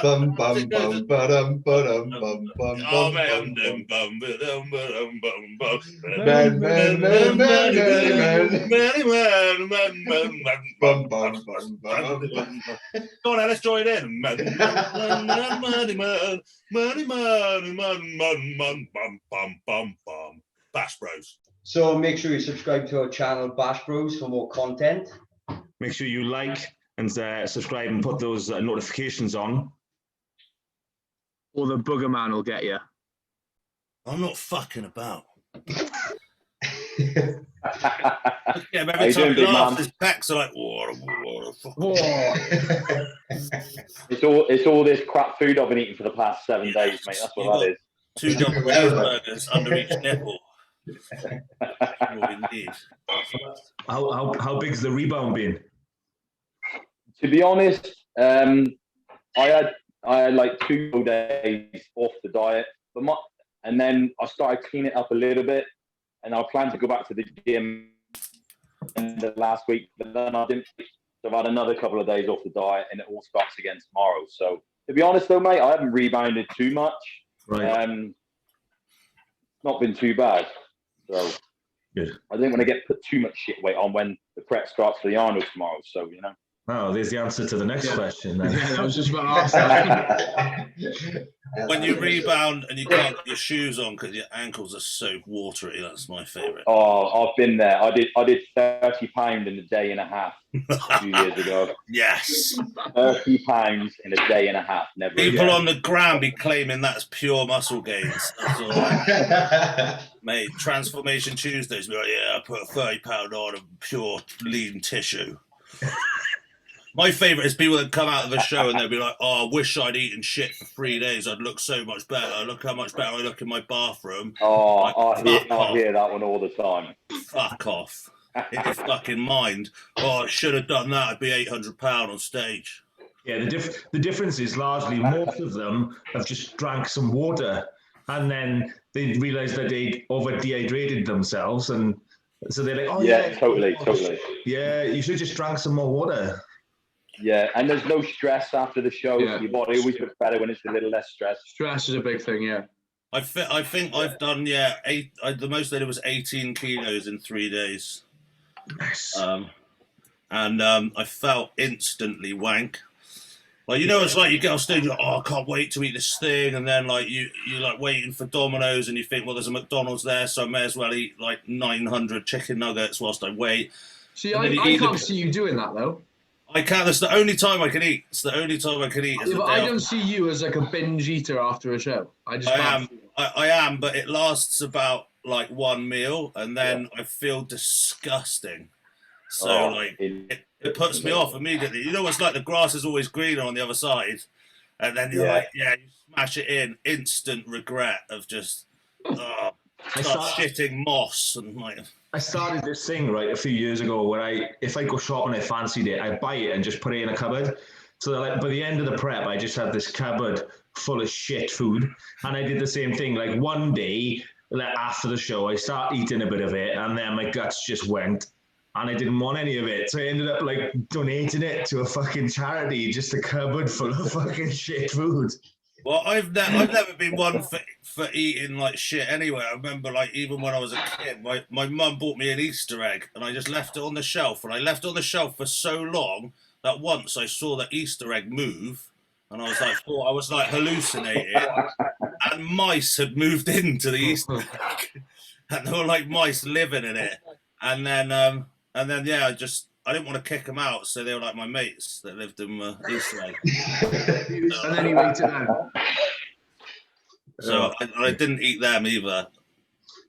Bum bum bum ba-dum ba-dum bum bum Oh, bum man, bum bum. Man, Man, man, man, man, man, man. Bum bum Go bum bum bum. on, now, let's join in. Money, bum, bum, bum. Bash Bros. So make sure you subscribe to our channel, Bash Bros, for more content. Make sure you like and subscribe and put those notifications on. Or the booger man will get you. I'm not fucking about. How Every you time doing, he big laughs, man? his pecs are like, what the fuck? It's all this crap food I've been eating for the past 7 days, mate. That's what that is. 2 double cheeseburgers under each nipple. What we need. How big's the rebound been? To be honest, I had like 2 whole days off the diet, and then I started cleaning it up a little bit, and I planned to go back to the gym in the last week, but then I didn't. So I've had another couple of days off the diet, and it all starts again tomorrow. So to be honest, though, mate, I haven't rebounded too much. Right. Not been too bad. So good. I didn't want to put too much shit weight on when the prep starts for the Arnold tomorrow. So Oh, there's the answer to the next question then. Yeah, I was just about to ask that. When you rebound and you can't get your shoes on because your ankles are so watery, that's my favourite. Oh, I've been there. I did 30 pounds in a day and a half 2 years ago. Yes. 30 pounds in a day and a half. Never People again. on the gram be claiming that's pure muscle gains. That's all right. Mate, Transformation Tuesdays be like, yeah, I put a 30-pound on of pure lean tissue. My favourite is people that come out of the show and they'll be like, oh, I wish I'd eaten shit for 3 days. I'd look so much better. Look how much better I look in my bathroom. Oh, like, I hear that one all the time. Fuck off. In your fucking mind. Oh, I should have done that. I'd be 800 pound on stage. Yeah, the difference is largely most of them have just drank some water and then they realise that they over dehydrated themselves, and so they're like, oh yeah, totally. Yeah, you should just drank some more water. Yeah, and there's no stress after the show. Yeah. So your body always looks better when it's a little less stress. Stress is a big thing, yeah. I think I've done, the most I did was 18 kilos in 3 days. Nice. I felt instantly wank. Like, it's like you get off stage, you're like, oh, I can't wait to eat this thing. And then, like, you're like waiting for Domino's and you think, well, there's a McDonald's there, so I may as well eat like 900 chicken nuggets whilst I wait. See, I can't see you doing that, though. I can't. That's the only time I can eat. It's the only time I can eat. Yeah, but I don't see you as like a binge eater after a show. I am, but it lasts about like one meal, and then I feel disgusting. So it puts me off immediately. You know, it's like the grass is always greener on the other side, and then you're like, you smash it in, instant regret of just shitting moss and like. I started this thing a few years ago where if I go shopping and I fancied it, I buy it and just put it in a cupboard. So that, like, by the end of the prep, I just had this cupboard full of shit food. And I did the same thing. Like one day, after the show, I started eating a bit of it, and then my guts just went, and I didn't want any of it. So I ended up like donating it to a fucking charity, just a cupboard full of fucking shit food. Well, I've never been one for eating like shit anyway. I remember, like, even when I was a kid, my mum bought me an Easter egg and I just left it on the shelf. And I left it on the shelf for so long that once I saw the Easter egg move and I was like hallucinating, and mice had moved into the Easter egg and there were like mice living in it. And then I didn't want to kick them out, so they were like my mates that lived in Easter egg. And then you ate it out. So I didn't eat them either.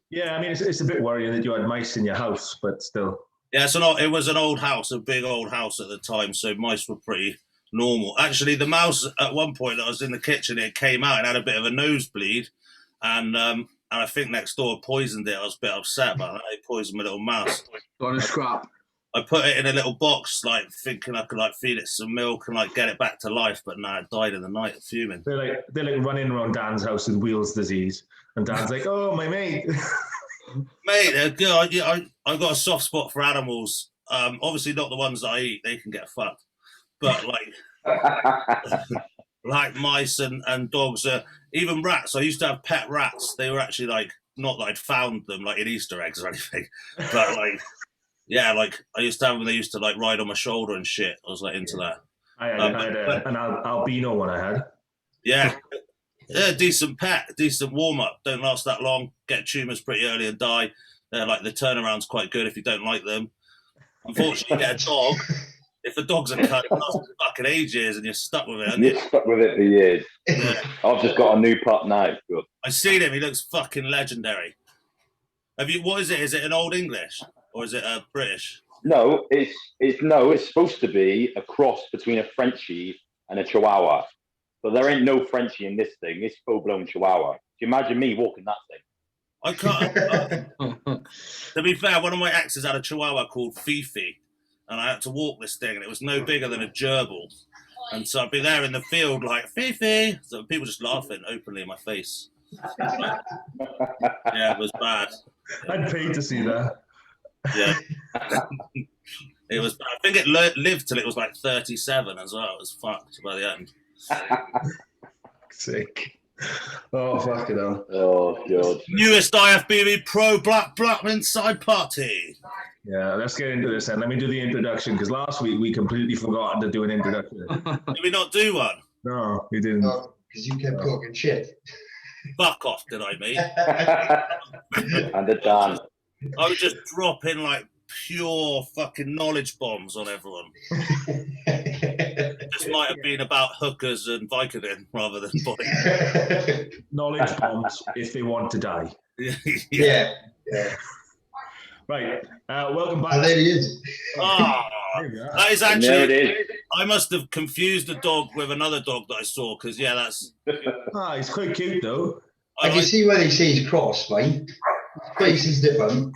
Yeah, I mean, it's a bit worrying that you had mice in your house, but still. Yeah, so it was an old house, a big old house at the time, so mice were pretty normal. Actually, the mouse, at one point, I was in the kitchen, it came out and had a bit of a nosebleed, and I think next door poisoned it. I was a bit upset about that. They poisoned my little mouse. On a scrap. I put it in a little box, like thinking I could like feed it some milk and like get it back to life, but no, it died in the night, fuming. They're like running around Dan's house with Wheels disease, and Dan's like, "Oh, my mate." Mate, I got a soft spot for animals. Obviously not the ones that I eat; they can get fucked. But like, like mice and dogs, even rats. I used to have pet rats. They were actually like, not that I'd found them like in Easter eggs or anything, but like, yeah, like I used to have them. They used to like ride on my shoulder and shit. I was like into that. I had an albino one I had. Yeah. Yeah, decent pet, decent warm up. Don't last that long. Get tumours pretty early and die. They're like the turnaround's quite good if you don't like them. Unfortunately, you get a dog. If the dog's a cut, it lasts fucking ages and you're stuck with it. You're stuck with it for years. Yeah. I've just got a new pup now. Good. I've seen him. He looks fucking legendary. Have you? What is it? Is it an Old English or is it a British? No, it's supposed to be a cross between a Frenchie and a Chihuahua. But there ain't no Frenchie in this thing. It's full-blown Chihuahua. Can you imagine me walking that thing? I can't. To be fair, one of my exes had a Chihuahua called Fifi, and I had to walk this thing, and it was no bigger than a gerbil. And so I'd be there in the field like, Fifi! So people just laughing openly in my face. Yeah, it was bad. I'd pay to see that. Yeah. It was bad. I think it lived till it was like 37 as well. It was fucked by the end. Sick. Oh, fucking hell. Oh, God. Newest IFBB Pro Blackman side party. Yeah, let's get into this then. Let me do the introduction, because last week we completely forgot to do an introduction. Did we not do one? No, we didn't. No, because you kept talking shit. Fuck off, did I, mate? And the Dan. I would just drop in like pure fucking knowledge bombs on everyone. It just might have been about hookers and Vicodin rather than body. Knowledge bombs if they want to die. Yeah. Right. Welcome back. And there he is. Oh, that is And there it actually. is. I must have confused the dog with another dog that I saw because that's. He's quite cute though. I can see where he sees cross, mate. His face is different.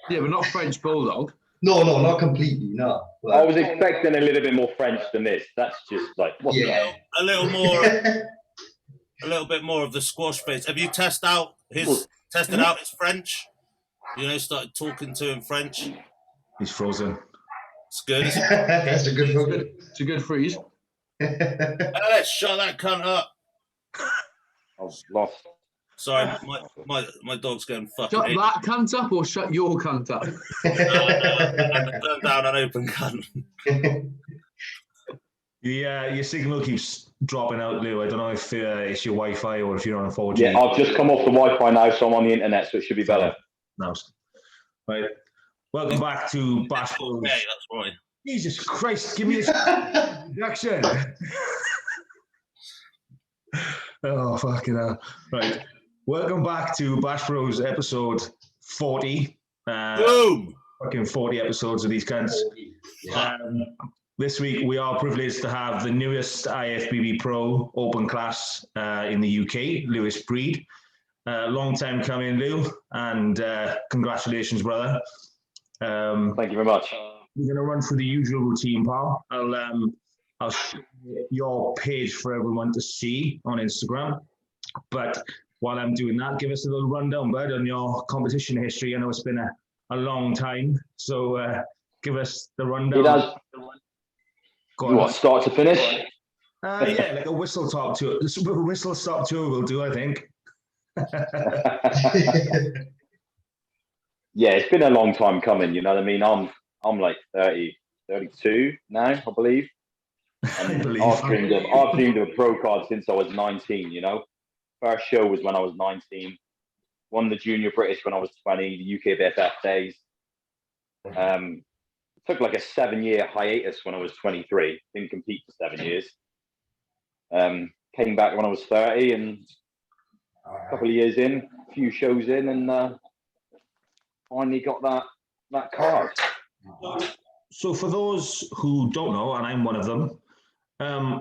Yeah, but not French bulldog. No, not completely, no. But, I was expecting a little bit more French than this. That's just like, what the hell? A little more, a little bit more of the squash face. Have you tested out his French? You know, started talking to him French. He's frozen. It's good. That's a good hook. It's a good freeze. Let's shut that cunt up. I was lost. Sorry, my dog's going fucking. Shut that cunt up or shut your cunt up? Turn down an open cunt. Your signal keeps dropping out, Lou. I don't know if it's your Wi-Fi or if you're on a 4G. Yeah, I've just come off the Wi-Fi now, so I'm on the internet, so it should be better. Nice. Right. Welcome back to Bash Bros. Okay, that's right. Jesus Christ, give me this introduction. Oh, fucking hell. Right. Welcome back to Bash Bros episode 40. Boom! Fucking 40 episodes of these cunts. This week we are privileged to have the newest IFBB Pro open class in the UK, Lewis Breed. Long time coming, Lou, and congratulations, brother. Thank you very much. We're going to run through the usual routine, pal. I'll share your page for everyone to see on Instagram. But while I'm doing that, give us a little rundown, bud, on your competition history. I know it's been a long time, so give us the rundown. It has. You want start to finish? Yeah, like a whistle-stop tour. Whistle-stop tour will do, I think. Yeah, it's been a long time coming. You know what I mean? I'm like 32 now, I believe. I've dreamed of a pro card since I was 19. You know, first show was when I was 19. Won the Junior British when I was 20. The UK BFF days. Took like a 7-year hiatus when I was 23. Didn't compete for 7 years. Came back when I was 30, and a couple of years in, a few shows in, and finally got that card. So for those who don't know, and I'm one of them,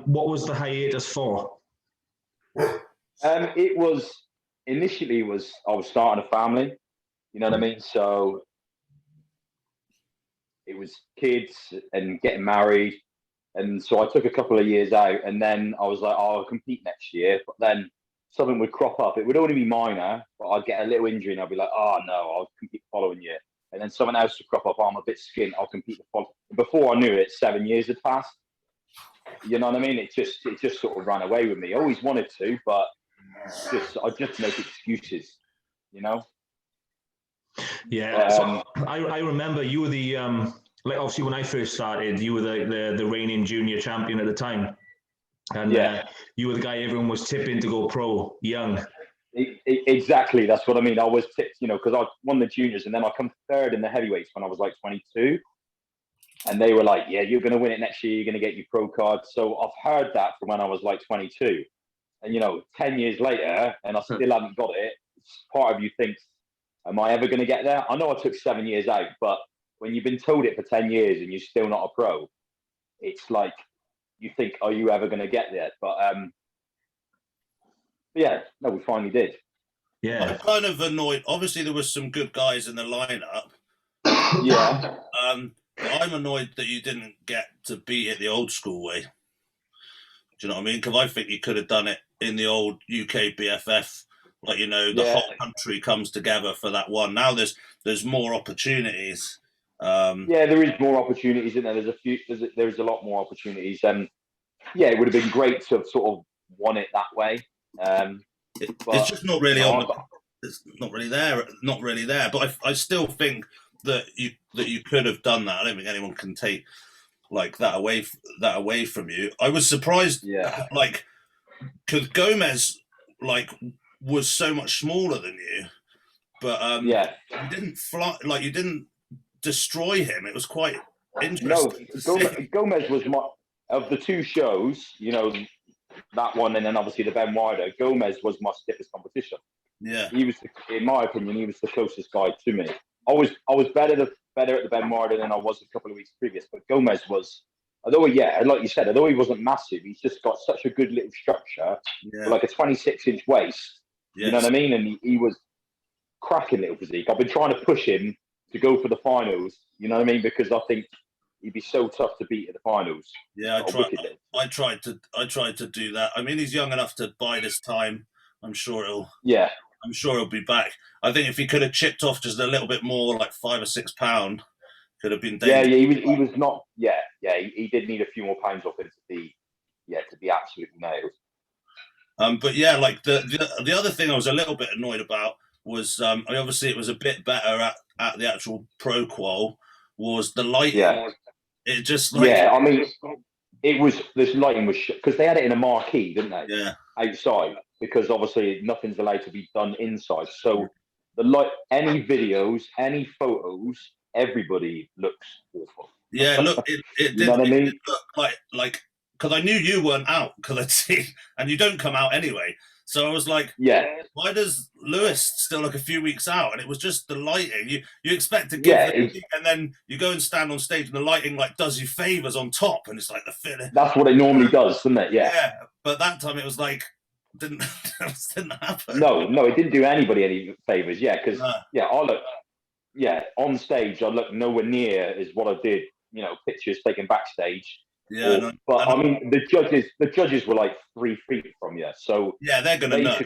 what was the hiatus for? It was initially I was starting a family, you know what I mean? So it was kids and getting married. And so I took a couple of years out, and then I was like, oh, I'll compete next year. But then something would crop up. It would only be minor, but I'd get a little injury and I'd be like, oh no, I'll compete the following year. And then something else would crop up. Oh, I'm a bit skint. I'll compete the following. Before I knew it, 7 years had passed. You know what I mean? It just sort of ran away with me. I always wanted to, but I just make excuses, you know. Yeah, so I remember you were the like obviously when I first started, you were the reigning junior champion at the time, and you were the guy everyone was tipping to go pro young. Exactly, that's what I mean. I was tipped, you know, because I won the juniors and then I come third in the heavyweights when I was like 22, and they were like, "Yeah, you're going to win it next year. You're going to get your pro card." So I've heard that from when I was like 22, and you know, 10 years later, and I still haven't got it. Part of you thinks, am I ever going to get there? I know I took 7 years out, but when you've been told it for 10 years and you're still not a pro, it's like you think, are you ever going to get there? But yeah, no, we finally did. Yeah. I'm kind of annoyed. Obviously, there was some good guys in the lineup. Yeah. But I'm annoyed that you didn't get to beat it the old school way. Do you know what I mean? Because I think you could have done it in the old UK BFF. Like, you know, the whole country comes together for that one. Now there's more opportunities. Yeah, there is more opportunities, isn't there? There's a lot more opportunities. Yeah, it would have been great to have sort of won it that way. It's just not really it's not really there. But I still think that you could have done that. I don't think anyone can take like that away from you. I was surprised, like, because Gomez was so much smaller than you, but you didn't fly, like, you didn't destroy him. It was quite interesting. No, Gomez was of the two shows, you know, that one and then obviously the Ben Wilder. Gomez was my stiffest competition. Yeah, he was, in my opinion, he was the closest guy to me. I was better at the Ben Wilder than I was a couple of weeks previous, but Gomez was, although like you said, although he wasn't massive, he's just got such a good little structure, like a 26-inch waist. Yes. You know what I mean? And he was cracking little physique. I've been trying to push him to go for the finals. You know what I mean? Because I think he'd be so tough to beat at the finals. Yeah, I tried to do that. I mean, he's young enough to buy this time. I'm sure he'll be back. I think if he could have chipped off just a little bit more, like 5 or 6 pounds, could have been dangerous. Yeah, he was not. Yeah, he did need a few more pounds off him to be absolutely nailed. But yeah, like the other thing I was a little bit annoyed about was obviously it was a bit better at the actual pro qual, was the lighting. Yeah. It just I mean, it was, this lighting was because they had it in a marquee, didn't they? Yeah. Outside, because obviously nothing's allowed to be done inside. So the light, any videos, any photos, everybody looks awful. Yeah, look, it did. You know what I mean? It looked like because I knew you weren't out because I'd seen, and you don't come out anyway. So I was like, why does Lewis still look a few weeks out? And it was just the lighting. You expect to give and then you go and stand on stage and the lighting like does you favors on top, and it's like the feeling. That's what it normally does, doesn't it? Yeah, but that time it was like didn't happen. No, it didn't do anybody any favors. Yeah, because I look, on stage I look nowhere near as what I did. You know, pictures taken backstage. Yeah, but I mean, the judges were like 3 feet from you, so they're gonna know.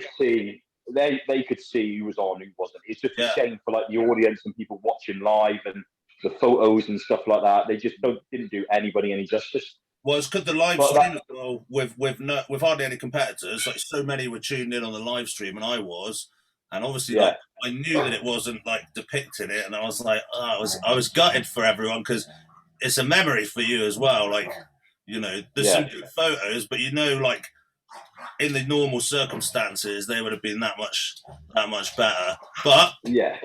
They could see who was on, who wasn't. It's just a shame for like the audience and people watching live and the photos and stuff like that. They just didn't do anybody any justice. Well, it's because the live stream as well, with hardly any competitors, like so many were tuned in on the live stream, and I was, and obviously like I knew that it wasn't like depicting it, and I was like, I was gutted for everyone because it's a memory for you as well, like. You know, there's some good photos, but you know, like in the normal circumstances, they would have been that much better. But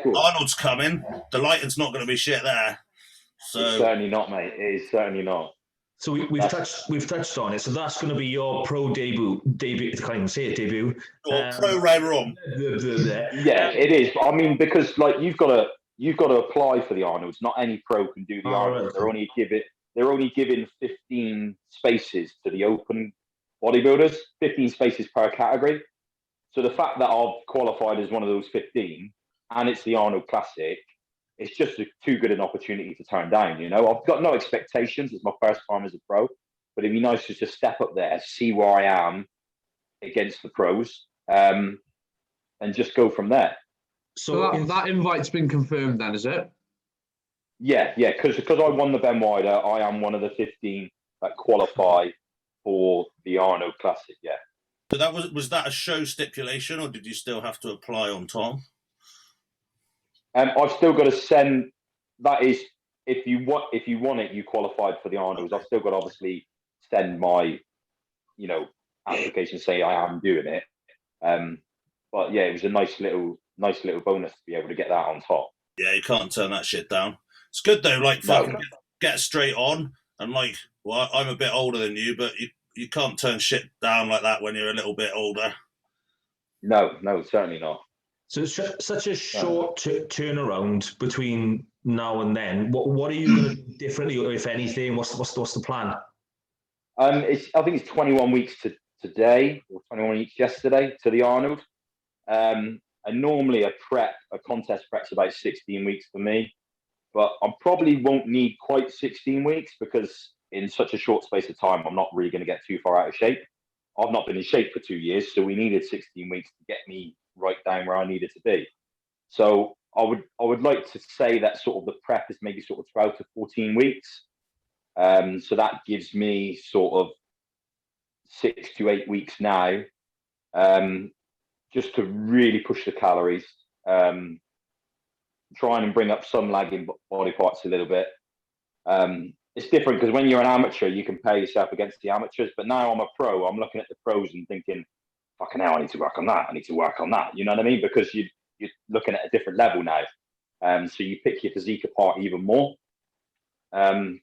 Arnold's coming. The lighting's not going to be shit there. So it's certainly not, mate. It is certainly not. So we've touched on it. So that's going to be your pro debut. I can't even say it, debut. Or pro room. Yeah, it is. I mean, because like you've got to apply for the Arnolds. Not any pro can do the Arnolds. Right. They're only giving 15 spaces to the open bodybuilders, 15 spaces per category. So the fact that I've qualified as one of those 15, and it's the Arnold Classic, it's just too good an opportunity to turn down. You know, I've got no expectations. It's my first time as a pro, but it'd be nice just to step up there, see where I am against the pros, and just go from there. So that invite's been confirmed then, is it? Yeah, because I won the Ben Wilder, I am one of the 15 that qualify for the Arnold Classic. Yeah. So that was that a show stipulation, or did you still have to apply on Tom? I've still got to send. That is, if you want it, you qualified for the Arnold's. I've still got to obviously send my, application, say I am doing it. But yeah, it was a nice little bonus to be able to get that on top. Yeah, you can't turn that shit down. It's good though, like fucking get straight on, and like, well, I'm a bit older than you, but you can't turn shit down like that when you're a little bit older. No, certainly not. So such a short turnaround between now and then. What are you going to do differently, or if anything? What's the plan? I think it's 21 weeks to today, or 21 weeks yesterday to the Arnold. And normally a contest prep's about 16 weeks for me, but I probably won't need quite 16 weeks because in such a short space of time, I'm not really going to get too far out of shape. I've not been in shape for 2 years, so we needed 16 weeks to get me right down where I needed to be. So I would like to say that sort of the prep is maybe sort of 12 to 14 weeks. So that gives me sort of 6 to 8 weeks now, just to really push the calories, trying and bring up some lagging body parts a little bit. It's different because when you're an amateur, you compare yourself against the amateurs. But now I'm a pro, I'm looking at the pros and thinking, fucking hell, I need to work on that. I need to work on that. You know what I mean? Because you're looking at a different level now. So you pick your physique apart even more. So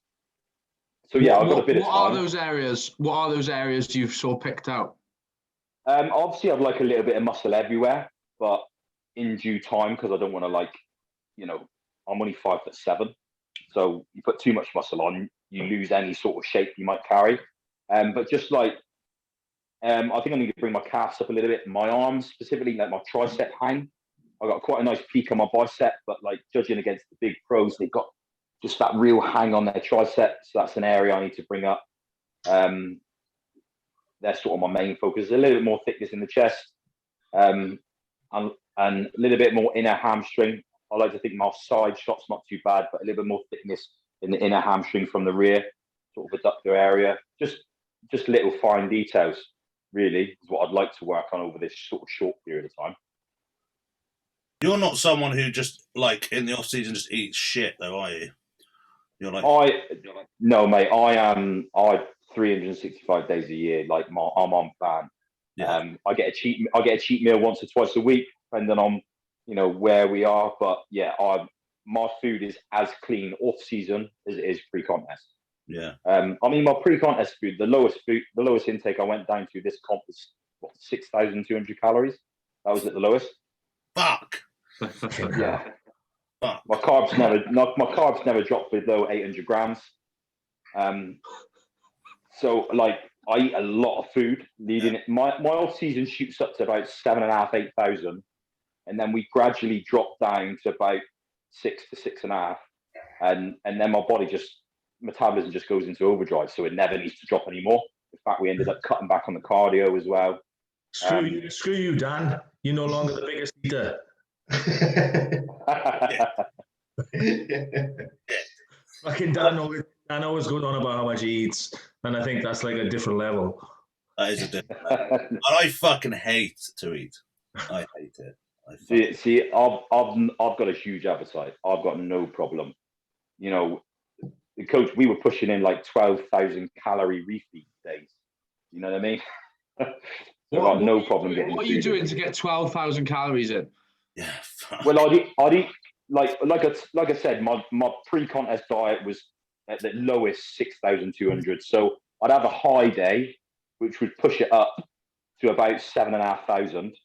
yeah, I've got a bit of time. What are those areas you've sort of picked out? Obviously, I've like a little bit of muscle everywhere, but in due time, because I don't want to I'm only 5'7", so you put too much muscle on, you lose any sort of shape you might carry. But just like, I think I need to bring my calves up a little bit. My arms, specifically, like my tricep hang. I got quite a nice peak on my bicep, but like judging against the big pros, they've got just that real hang on their triceps. So that's an area I need to bring up. That's sort of my main focus. A little bit more thickness in the chest, and a little bit more inner hamstring. I like to think my side shot's not too bad, but a little bit more thickness in the inner hamstring from the rear, sort of adductor area. Just little fine details, really, is what I'd like to work on over this sort of short period of time. You're not someone who just like in the off season just eats shit, though, are you? You're like no, mate. I 365 days a year. Like I'm on plan. Yeah. I get a cheat meal once or twice a week, depending on where we are. But yeah, my food is as clean off season as it is pre-contest. Yeah. I mean, my pre-contest food, the lowest intake I went down to this comp was 6,200 calories. That was at the lowest. Fuck. Yeah. Fuck. My carbs never dropped below 800 grams. So like I eat a lot of food leading it. My off season shoots up to about 7,500, 8,000, and then we gradually drop down to about 6 to 6.5, and then my body metabolism just goes into overdrive, so it never needs to drop anymore. In fact, we ended up cutting back on the cardio as well. Screw you, Dan. You're no longer the biggest eater. Fucking Dan always going on about how much he eats, and I think that's like a different level. That is a different level. And I fucking hate to eat. I hate it. See, I've got a huge appetite. I've got no problem. The coach, we were pushing in like 12,000 calorie refeed days. You know what I mean? I've got no problem getting. What are you doing to get 12,000 calories in? Yeah. Fuck. Well, I'd eat like I said, my pre-contest diet was at the lowest 6,200. So I'd have a high day, which would push it up to about 7,500.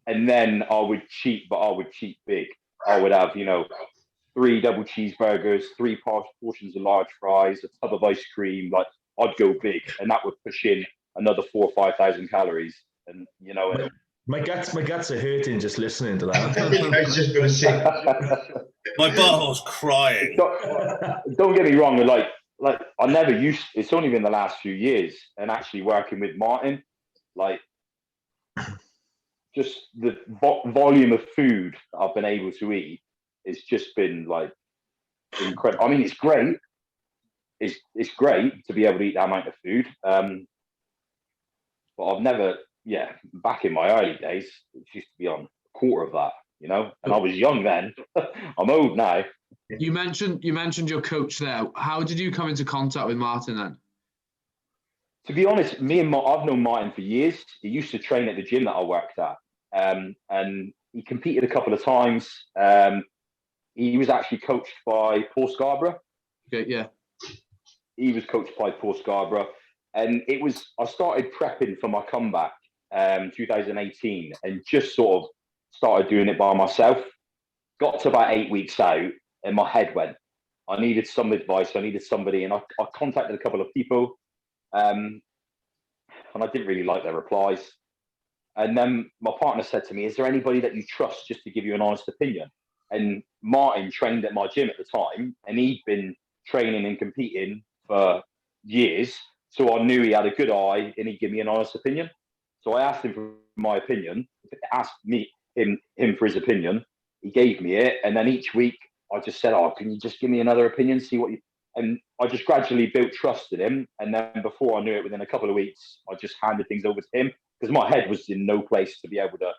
And then I would cheat, but I would cheat big. I would have, 3 double cheeseburgers, 3 portions of large fries, a tub of ice cream. Like I'd go big, and that would push in another 4,000 or 5,000 calories. And my guts are hurting just listening to that. I was just going to say, my butthole's crying. Don't get me wrong. Like I never used. It's only been the last few years, and actually working with Martin, like just the volume of food I've been able to eat. It's just been like incredible. I mean, it's great, it's great to be able to eat that amount of food. But I've never, back in my early days, it used to be on a quarter of that, you know, and I was young then. I'm old now. You mentioned your coach there. How did you come into contact with Martin then? To be honest, I've known Martin for years. He used to train at the gym that I worked at, and he competed a couple of times. He was actually coached by Paul Scarborough. Okay, yeah. He was coached by Paul Scarborough, and I started prepping for my comeback, 2018, and just sort of started doing it by myself. Got to about 8 weeks out, and my head went. I needed some advice. I needed somebody, and I contacted a couple of people, and I didn't really like their replies. And then my partner said to me, "Is there anybody that you trust just to give you an honest opinion?" And Martin trained at my gym at the time, and he'd been training and competing for years. So I knew he had a good eye and he'd give me an honest opinion. So I asked him for my opinion, him for his opinion. He gave me it. And then each week I just said, "Oh, can you just give me another opinion? See what you," and I just gradually built trust in him. And then before I knew it, within a couple of weeks, I just handed things over to him because my head was in no place to be able to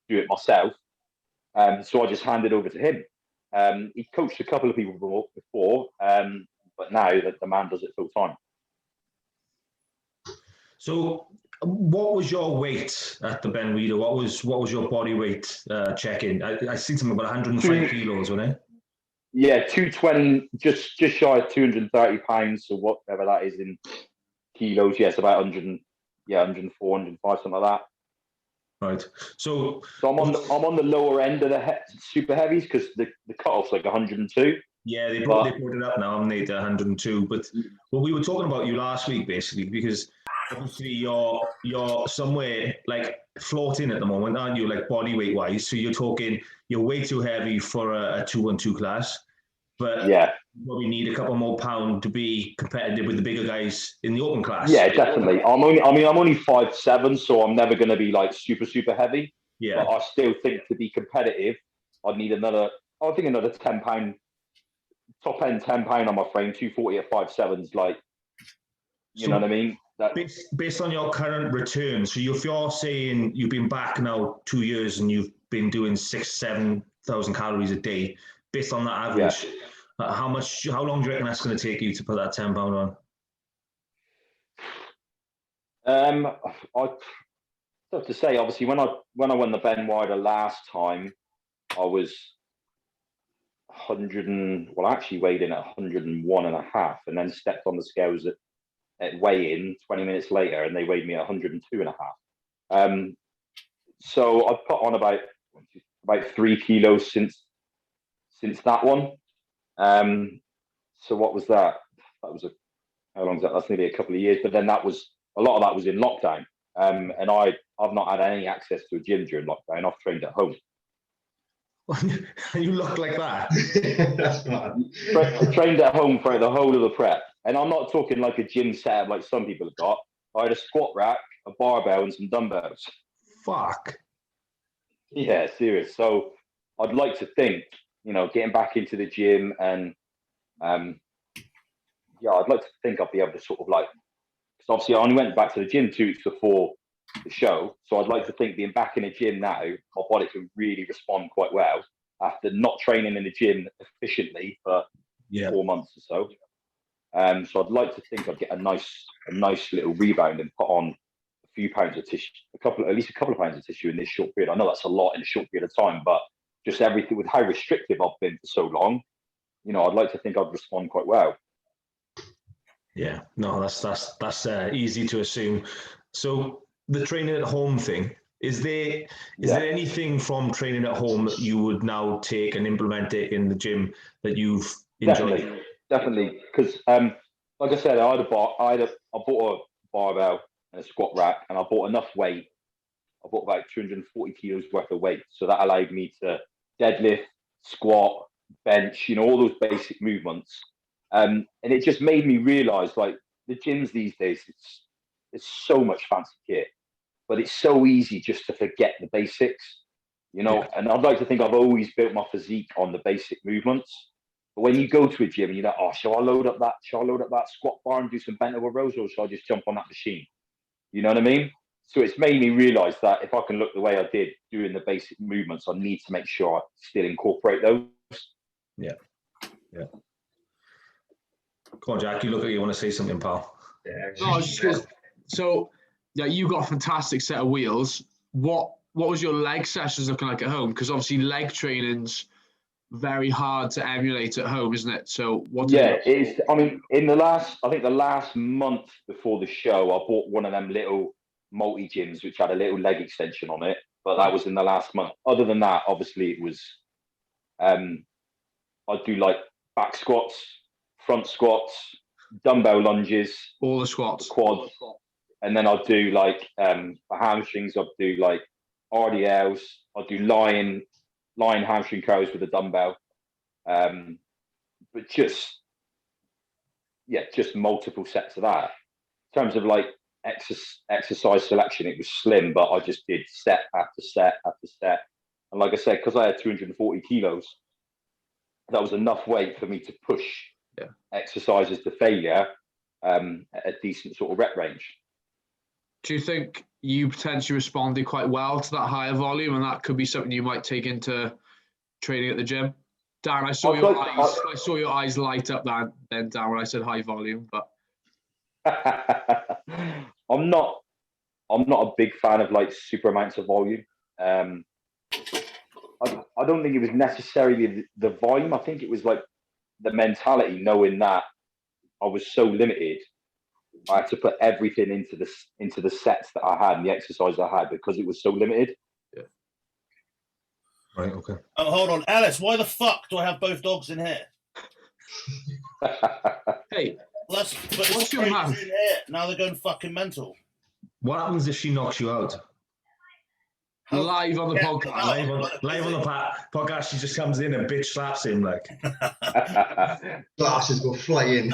do it myself. So I just handed over to him. He coached a couple of people before, but now the man does it full time. So, what was your weight at the Ben Reader? What was your body weight check-in? I seen something about 105 kilos, wasn't it? Yeah, 220, just shy of 230 pounds, so whatever that is in kilos. Yes, about 100, 104, 105, something like that. Right. So I'm on the lower end of the super heavies because the cutoff's like 102. Yeah, they brought it up now, haven't they, to 102. But we were talking about you last week, basically, because obviously you're somewhere like floating at the moment, aren't you? Like body weight wise. So you're way too heavy for a 212 class. But you probably need a couple more pounds to be competitive with the bigger guys in the open class. Yeah, definitely. I'm only 5'7", so I'm never going to be like super, super heavy. Yeah. But I still think to be competitive, I'd need another 10 pound, top end 10 pound on my frame. 240 at 5'7" is like, you know what I mean? Based on your current return, so if you're saying you've been back now 2 years and you've been doing 7,000 calories a day, based on that average, how long do you reckon that's going to take you to put that 10 pound on? I have to say, obviously, when I won the Ben Wider last time, I was 100 I actually weighed in at 101 and a half, and then stepped on the scales at weigh-in 20 minutes later, and they weighed me at 102 and a half. So I've put on about 3 kilos since that one. So what was that? How long is that? That's nearly a couple of years. But then a lot of that was in lockdown. And I've not had any access to a gym during lockdown. I've trained at home. You look like that. That's not. Trained at home for the whole of the prep. And I'm not talking like a gym setup like some people have got. I had a squat rack, a barbell, and some dumbbells. Fuck. Yeah, serious. So I'd like to think, getting back into the gym and I'd like to think I'll be able to sort of like, because obviously I only went back to the gym 2 weeks before the show. So I'd like to think being back in the gym now, my body can really respond quite well after not training in the gym efficiently for 4 months or so. So I'd like to think I'd get a nice little rebound and put on a few pounds of tissue, at least a couple of pounds of tissue in this short period. I know that's a lot in a short period of time, but just everything with how restrictive I've been for so long, I'd like to think I'd respond quite well. Yeah, no, that's easy to assume. So the training at home thing, is there anything from training at home that you would now take and implement it in the gym that you've enjoyed? Definitely, because like I said, I bought a barbell and a squat rack, and I bought enough weight. I bought about 240 kilos worth of weight, so that allowed me to deadlift, squat, bench, all those basic movements. And it just made me realize, like, the gyms these days, it's so much fancy kit, but it's so easy just to forget the basics, And I'd like to think I've always built my physique on the basic movements. But when you go to a gym and you're like, oh, shall I load up that squat bar and do some bent over rows, or shall I just jump on that machine? You know what I mean? So it's made me realise that if I can look the way I did doing the basic movements, I need to make sure I still incorporate those. Yeah. Come on, Jack. You look like you want to say something, pal. Yeah, No, I was just gonna, so yeah, you got a fantastic set of wheels. What was your leg sessions looking like at home? Because obviously leg training's very hard to emulate at home, isn't it? So what? Yeah, it's. I mean, I think the last month before the show, I bought one of them little multi gyms which had a little leg extension on it. But that was in the last month. Other than that, obviously, it was. I do like back squats, front squats, dumbbell lunges, all the squats, quads, and then I'll do like for hamstrings. I'll do like RDLs. I'll do lying hamstring curls with a dumbbell. But just multiple sets of that. In terms of like exercise selection, it was slim, but I just did set after set after set. And like I said, because I had 240 kilos, that was enough weight for me to push exercises to failure at a decent sort of rep range. Do you think you potentially responded quite well to that higher volume, and that could be something you might take into training at the gym? Dan, I saw your eyes light up then, Dan, when I said high volume, but I'm not a big fan of like super amounts of volume. I don't think it was necessarily the volume. I think it was like the mentality, knowing that I was so limited. I had to put everything into the sets that I had and the exercise I had because it was so limited. Yeah. Right. Okay. Oh, hold on, Alice. Why the fuck do I have both dogs in here? Hey, what's your man? In here. Now they're going fucking mental. What happens if she knocks you out? Live on the podcast. Live on the podcast, she just comes in and bitch slaps him like. Glasses go flying.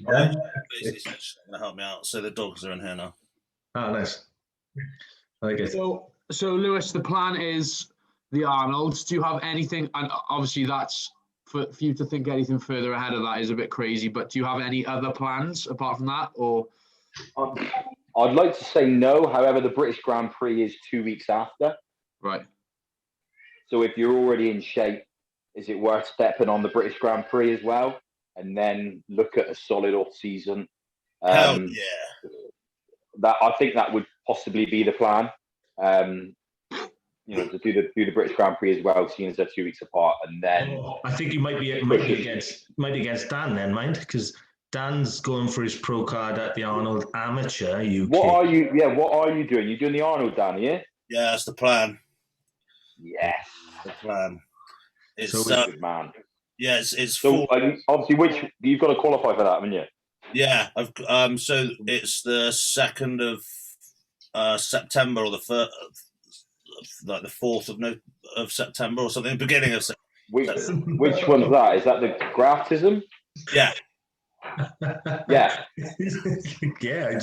Yeah. Basically, she's going to help me out. So the dogs are in here now. Oh, nice. I like it. So Lewis, the plan is the Arnolds. Do you have anything? And obviously, that's for you to think anything further ahead of that is a bit crazy. But do you have any other plans apart from that, or? I'd like to say no. However, the British Grand Prix is 2 weeks after. Right. So if you're already in shape, is it worth stepping on the British Grand Prix as well? And then look at a solid off season. Hell yeah. I think that would possibly be the plan. To do the British Grand Prix as well, seeing as they're 2 weeks apart, and then I think you might be against Dan then, mind, because Dan's going for his pro card at the Arnold Amateur UK. What are you doing? You're doing the Arnold, Dan, yeah? Yeah, that's the plan. Yes. The plan. It's good, man. Yeah, it's so obviously you've got to qualify for that, haven't you? Yeah, so it's the 2nd of September, or the 4th of September or something, beginning of September. Which one's that? Is that the graftism? Yeah. Yeah. Yeah.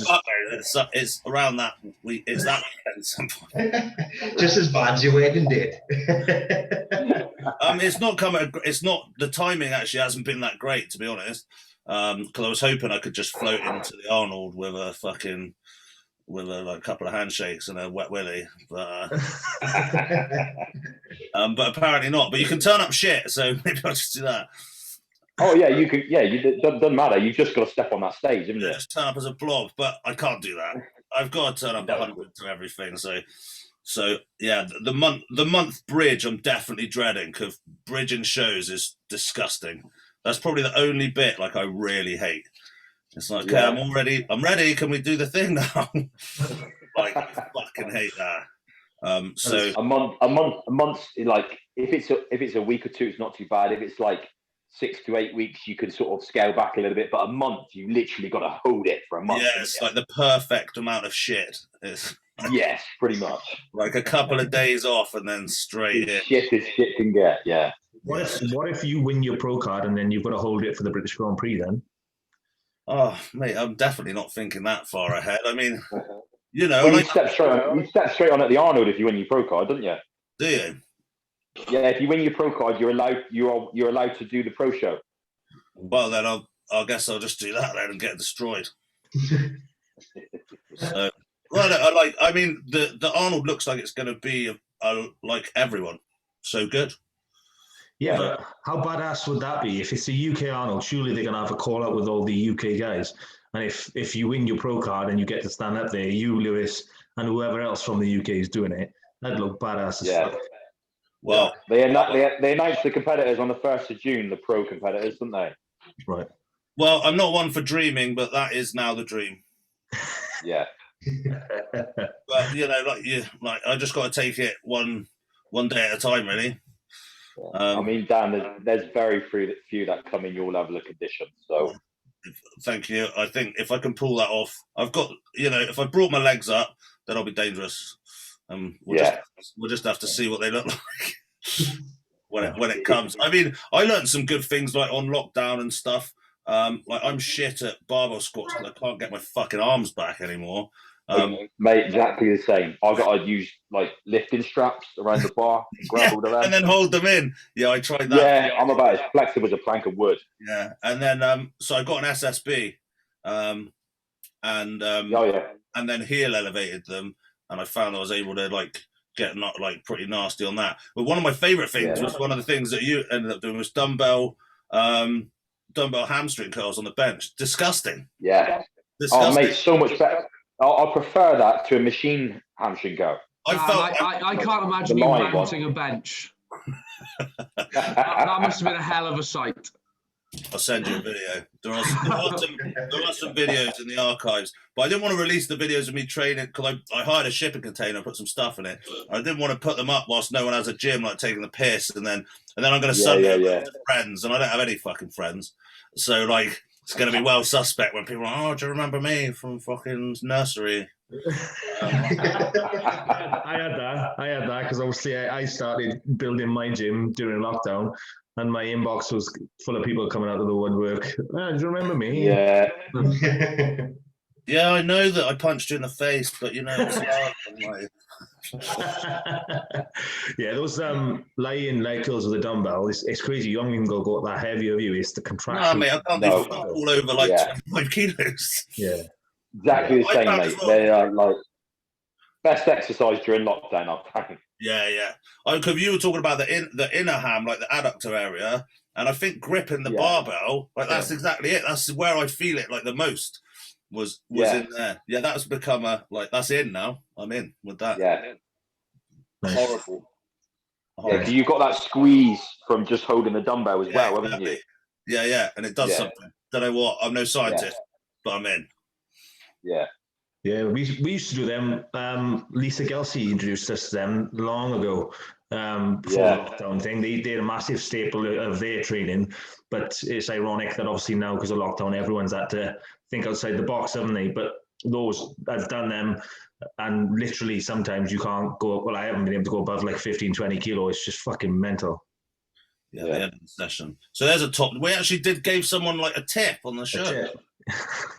It's around that week. It's that weekend at some point. Just as bad as your wedding date. It's not coming. It's not. The timing actually hasn't been that great, to be honest. Because I was hoping I could just float into the Arnold with a couple of handshakes and a wet willy, but apparently not. But you can turn up shit, so maybe I'll just do that. Oh yeah, you could. Yeah, it doesn't matter. You've just got to step on that stage, haven't you? Just turn up as a blob, but I can't do that. I've got to turn up 100 to everything. So yeah, the month bridge I'm definitely dreading, because bridging shows is disgusting. That's probably the only bit like I really hate. It's like, okay, I'm ready. Can we do the thing now? Like, I fucking hate that. So a month. Like if it's a week or two, it's not too bad. If it's like 6 to 8 weeks, you can sort of scale back a little bit. But a month, you literally got to hold it for a month. Yeah, it's like the perfect amount of shit. Yes, pretty much. Like a couple of days off and then straight in. Shit as shit can get. Yeah. What if you win your pro card and then you've got to hold it for the British Grand Prix then? Oh, mate, I'm definitely not thinking that far ahead. I mean, you step straight on at the Arnold if you win your pro card, don't you? Do you? Yeah, if you win your pro card, you're allowed to do the pro show. Well, then I guess I'll just do that then and get destroyed. So, well, I mean, the Arnold looks like it's going to be like everyone, so good. Yeah, but how badass would that be? If it's a UK Arnold, surely they're going to have a call out with all the UK guys. And if you win your pro card and you get to stand up there, you, Lewis, and whoever else from the UK is doing it, that'd look badass as fuck. Well, they announced the competitors on the 1st of June, the pro competitors, didn't they? Right. Well, I'm not one for dreaming, but that is now the dream. Yeah. But you know, I just got to take it one day at a time, really. I mean, Dan, there's very few that come in your level of condition. So, thank you. I think if I can pull that off, I've got, if I brought my legs up, then I'll be dangerous. We'll just have to see what they look like when it comes. I mean, I learned some good things like on lockdown and stuff. Like I'm shit at barbell squats because I can't get my fucking arms back anymore. Mate, exactly the same. I've got to use like lifting straps around the bar, grapple around, and then hold them in. Yeah, I tried that. Yeah, I'm about as flexible as a plank of wood. Yeah, and then so I got an SSB, and then heel elevated them, and I found I was able to like get not like pretty nasty on that. But one of my favorite things was one of the things that you ended up doing was dumbbell hamstring curls on the bench. Disgusting. Yeah. Disgusting. Oh, mate, so much better. I prefer that to a machine hamstring curl. I can't imagine you mounting a bench. that must have been a hell of a sight. I'll send you a video. There are some videos in the archives, but I didn't want to release the videos of me training because I hired a shipping container, put some stuff in it. I didn't want to put them up whilst no one has a gym, like taking the piss, and then I'm going to send them to friends, and I don't have any fucking friends, so like it's going to be well suspect when people are, do you remember me from fucking nursery? I had that because obviously I started building my gym during lockdown. And my inbox was full of people coming out of the woodwork. Do you remember me? Yeah. Yeah, I know that I punched you in the face, but it's yeah, those lying leg curls with a dumbbell, it's crazy. You don't even go that heavy of you. It's the contraction. No, mate, I can't even fall over like 25 kilos. Yeah. Exactly the same, mate. They are like best exercise during lockdown, I think. Yeah. Because you were talking about the inner ham, like the adductor area, and I think gripping the barbell, like that's exactly it. That's where I feel it like the most was in there. Yeah, that's become that's in now. I'm in with that. Yeah. Horrible. Yeah, because you've got that squeeze from just holding the dumbbell as well, haven't you? Yeah, and it does something. Don't know what. I'm no scientist, but I'm in. Yeah. Yeah, we used to do them. Lisa Gelsey introduced us to them long ago before the lockdown thing. They're a massive staple of their training, but it's ironic that obviously now because of lockdown, everyone's had to think outside the box, haven't they? But those, I've done them, and literally sometimes you can't go, well, I haven't been able to go above like 15, 20 kilo. It's just fucking mental. Yeah, the end of the session. So there's a top. We actually gave someone like a tip on the show.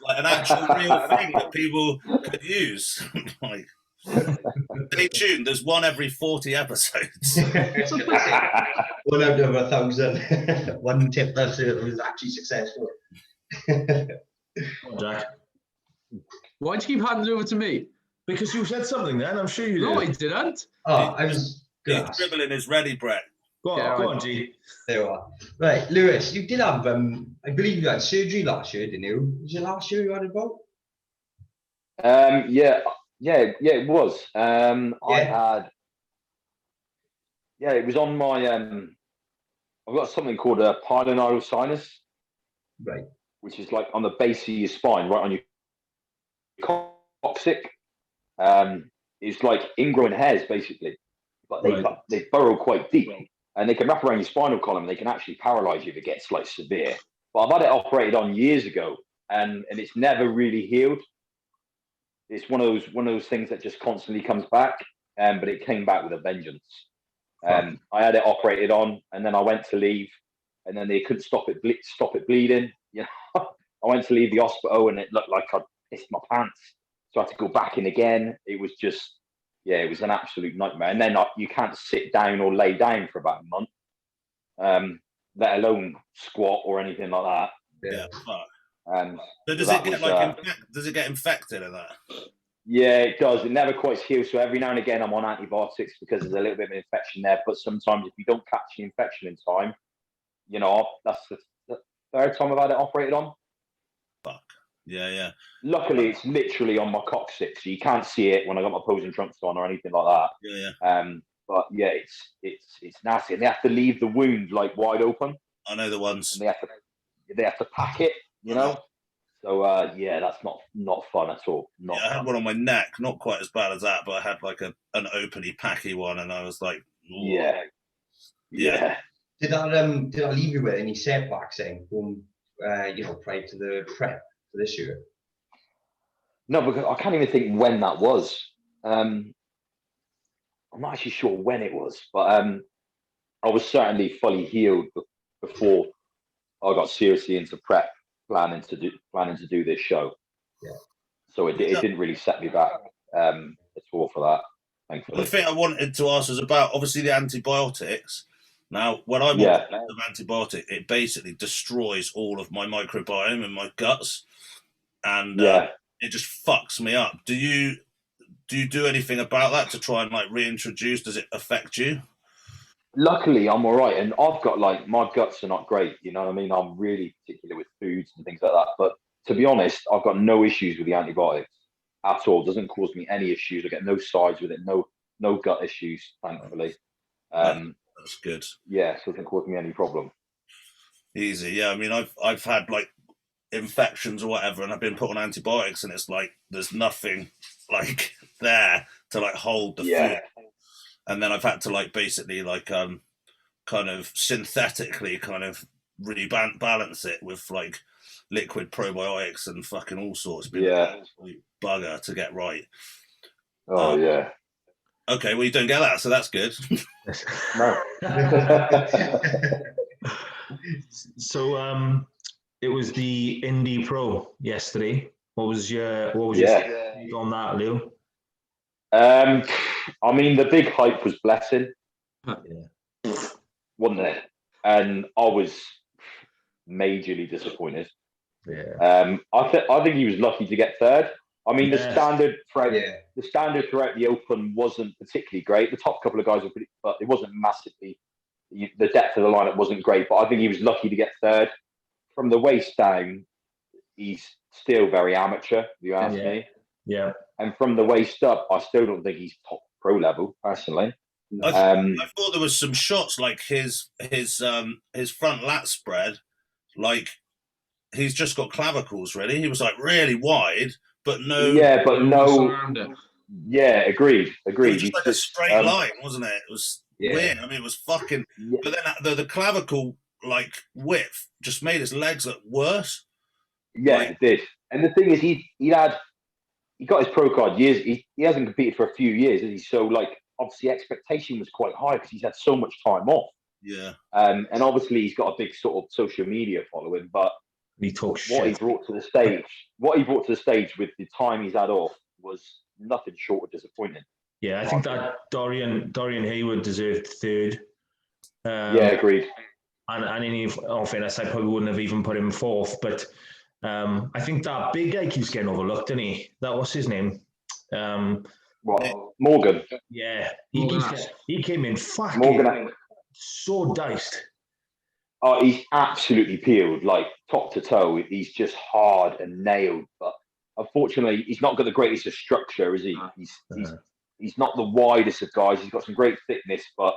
Like an actual real thing that people could use. Like, stay tuned. There's one every 40 episodes. 1 out of 1,000. One tip that was actually successful. Jack, Why'd you keep handing it over to me? because you said something then. I'm sure you did. No, I didn't. Oh, I was. He's dribbling is ready, Brett. Go on, G. There you are. Right, Lewis, you did have, I believe you had surgery last year, didn't you? Was it last year you had a boat? Yeah, it was. I had, it was on my, I've got something called a pilonidal sinus. Right. Which is like on the base of your spine, right on your coccyx. It's like ingrowing hairs, basically. But they burrow quite deep. And they can wrap around your spinal column. They can actually paralyze you if it gets like severe. But I've had it operated on years ago, and it's never really healed. It's one of those things that just constantly comes back. But it came back with a vengeance. I had it operated on, and then I went to leave, and then they couldn't stop it bleeding. You know, I went to leave the hospital, and it looked like I'd pissed my pants. So I had to go back in again. It was just yeah, it was an absolute nightmare. And then you can't sit down or lay down for about a month, let alone squat or anything like that. Yeah. Fuck. So does it get does it get infected in that? Yeah, it does. It never quite heals. So every now and again, I'm on antibiotics because there's a little bit of an infection there. But sometimes, if you don't catch the infection in time, that's the third time I've had it operated on. Fuck. Yeah. Luckily, it's literally on my coccyx, so you can't see it when I got my posing trunks on or anything like that. Yeah. But yeah, it's nasty, and they have to leave the wound like wide open. I know the ones. And they have to pack it, So yeah, that's not fun at all. I had one on my neck, not quite as bad as that, but I had like an openy packy one, and I was like, ooh. Yeah. Did I leave you with any setbacks then, prior to the prep for this year? No, because I can't even think when that was. I'm not actually sure when it was, but I was certainly fully healed before I got seriously into prep, planning to do this show. Yeah. So it didn't really set me back at all for that. Thankfully. The thing I wanted to ask was about obviously the antibiotics. Now, when I'm on an antibiotic, it basically destroys all of my microbiome in my guts, and it just fucks me up. Do you do anything about that to try and like reintroduce? Does it affect you? Luckily, I'm all right, and I've got like my guts are not great. You know what I mean? I'm really particular with foods and things like that. But to be honest, I've got no issues with the antibiotics at all. It doesn't cause me any issues. I get no sides with it. No gut issues, thankfully. That's good. Yeah, so it doesn't cause me any problem. Easy, yeah. I mean, I've had like infections or whatever, and I've been put on antibiotics, and it's like there's nothing like there to like hold the food. And then I've had to like basically like kind of synthetically kind of rebalance it with like liquid probiotics and fucking all sorts. Bugger to get right. Oh yeah. Okay, well you don't get that, so that's good. No. So it was the Indie Pro yesterday. What was your take on that, Lou? I mean, the big hype was Blessing, wasn't it? And I was majorly disappointed. Yeah. I think he was lucky to get third. I mean, the standard throughout the Open wasn't particularly great. The top couple of guys were but it wasn't massively. The depth of the lineup wasn't great, but I think he was lucky to get third. From the waist down, he's still very amateur, if you ask me. Yeah. And from the waist up, I still don't think he's top pro level, personally. I thought there was some shots like his front lat spread, like he's just got clavicles. Really, he was like really wide, but no. Yeah, but no. Yeah, agreed. It was just like a straight line, wasn't it? It was weird. I mean, it was fucking. Yeah. But then the clavicle like width just made his legs look worse. Yeah, it did. And the thing is, he got his pro card years. He hasn't competed for a few years, is he? So like, obviously, expectation was quite high because he's had so much time off. Yeah. And obviously, he's got a big sort of social media following. But he talks what he brought to the stage with the time he's had off was nothing short of disappointing. Yeah, I think that Dorian Hayward deserved third. Agreed. And in all fairness, I probably wouldn't have even put him fourth. But I think that big guy keeps getting overlooked, didn't he? What's his name? Morgan. Yeah, he came in fucking so diced. Oh, he's absolutely peeled, like top to toe. He's just hard and nailed. But unfortunately, he's not got the greatest of structure, is he? He's not the widest of guys. He's got some great thickness, but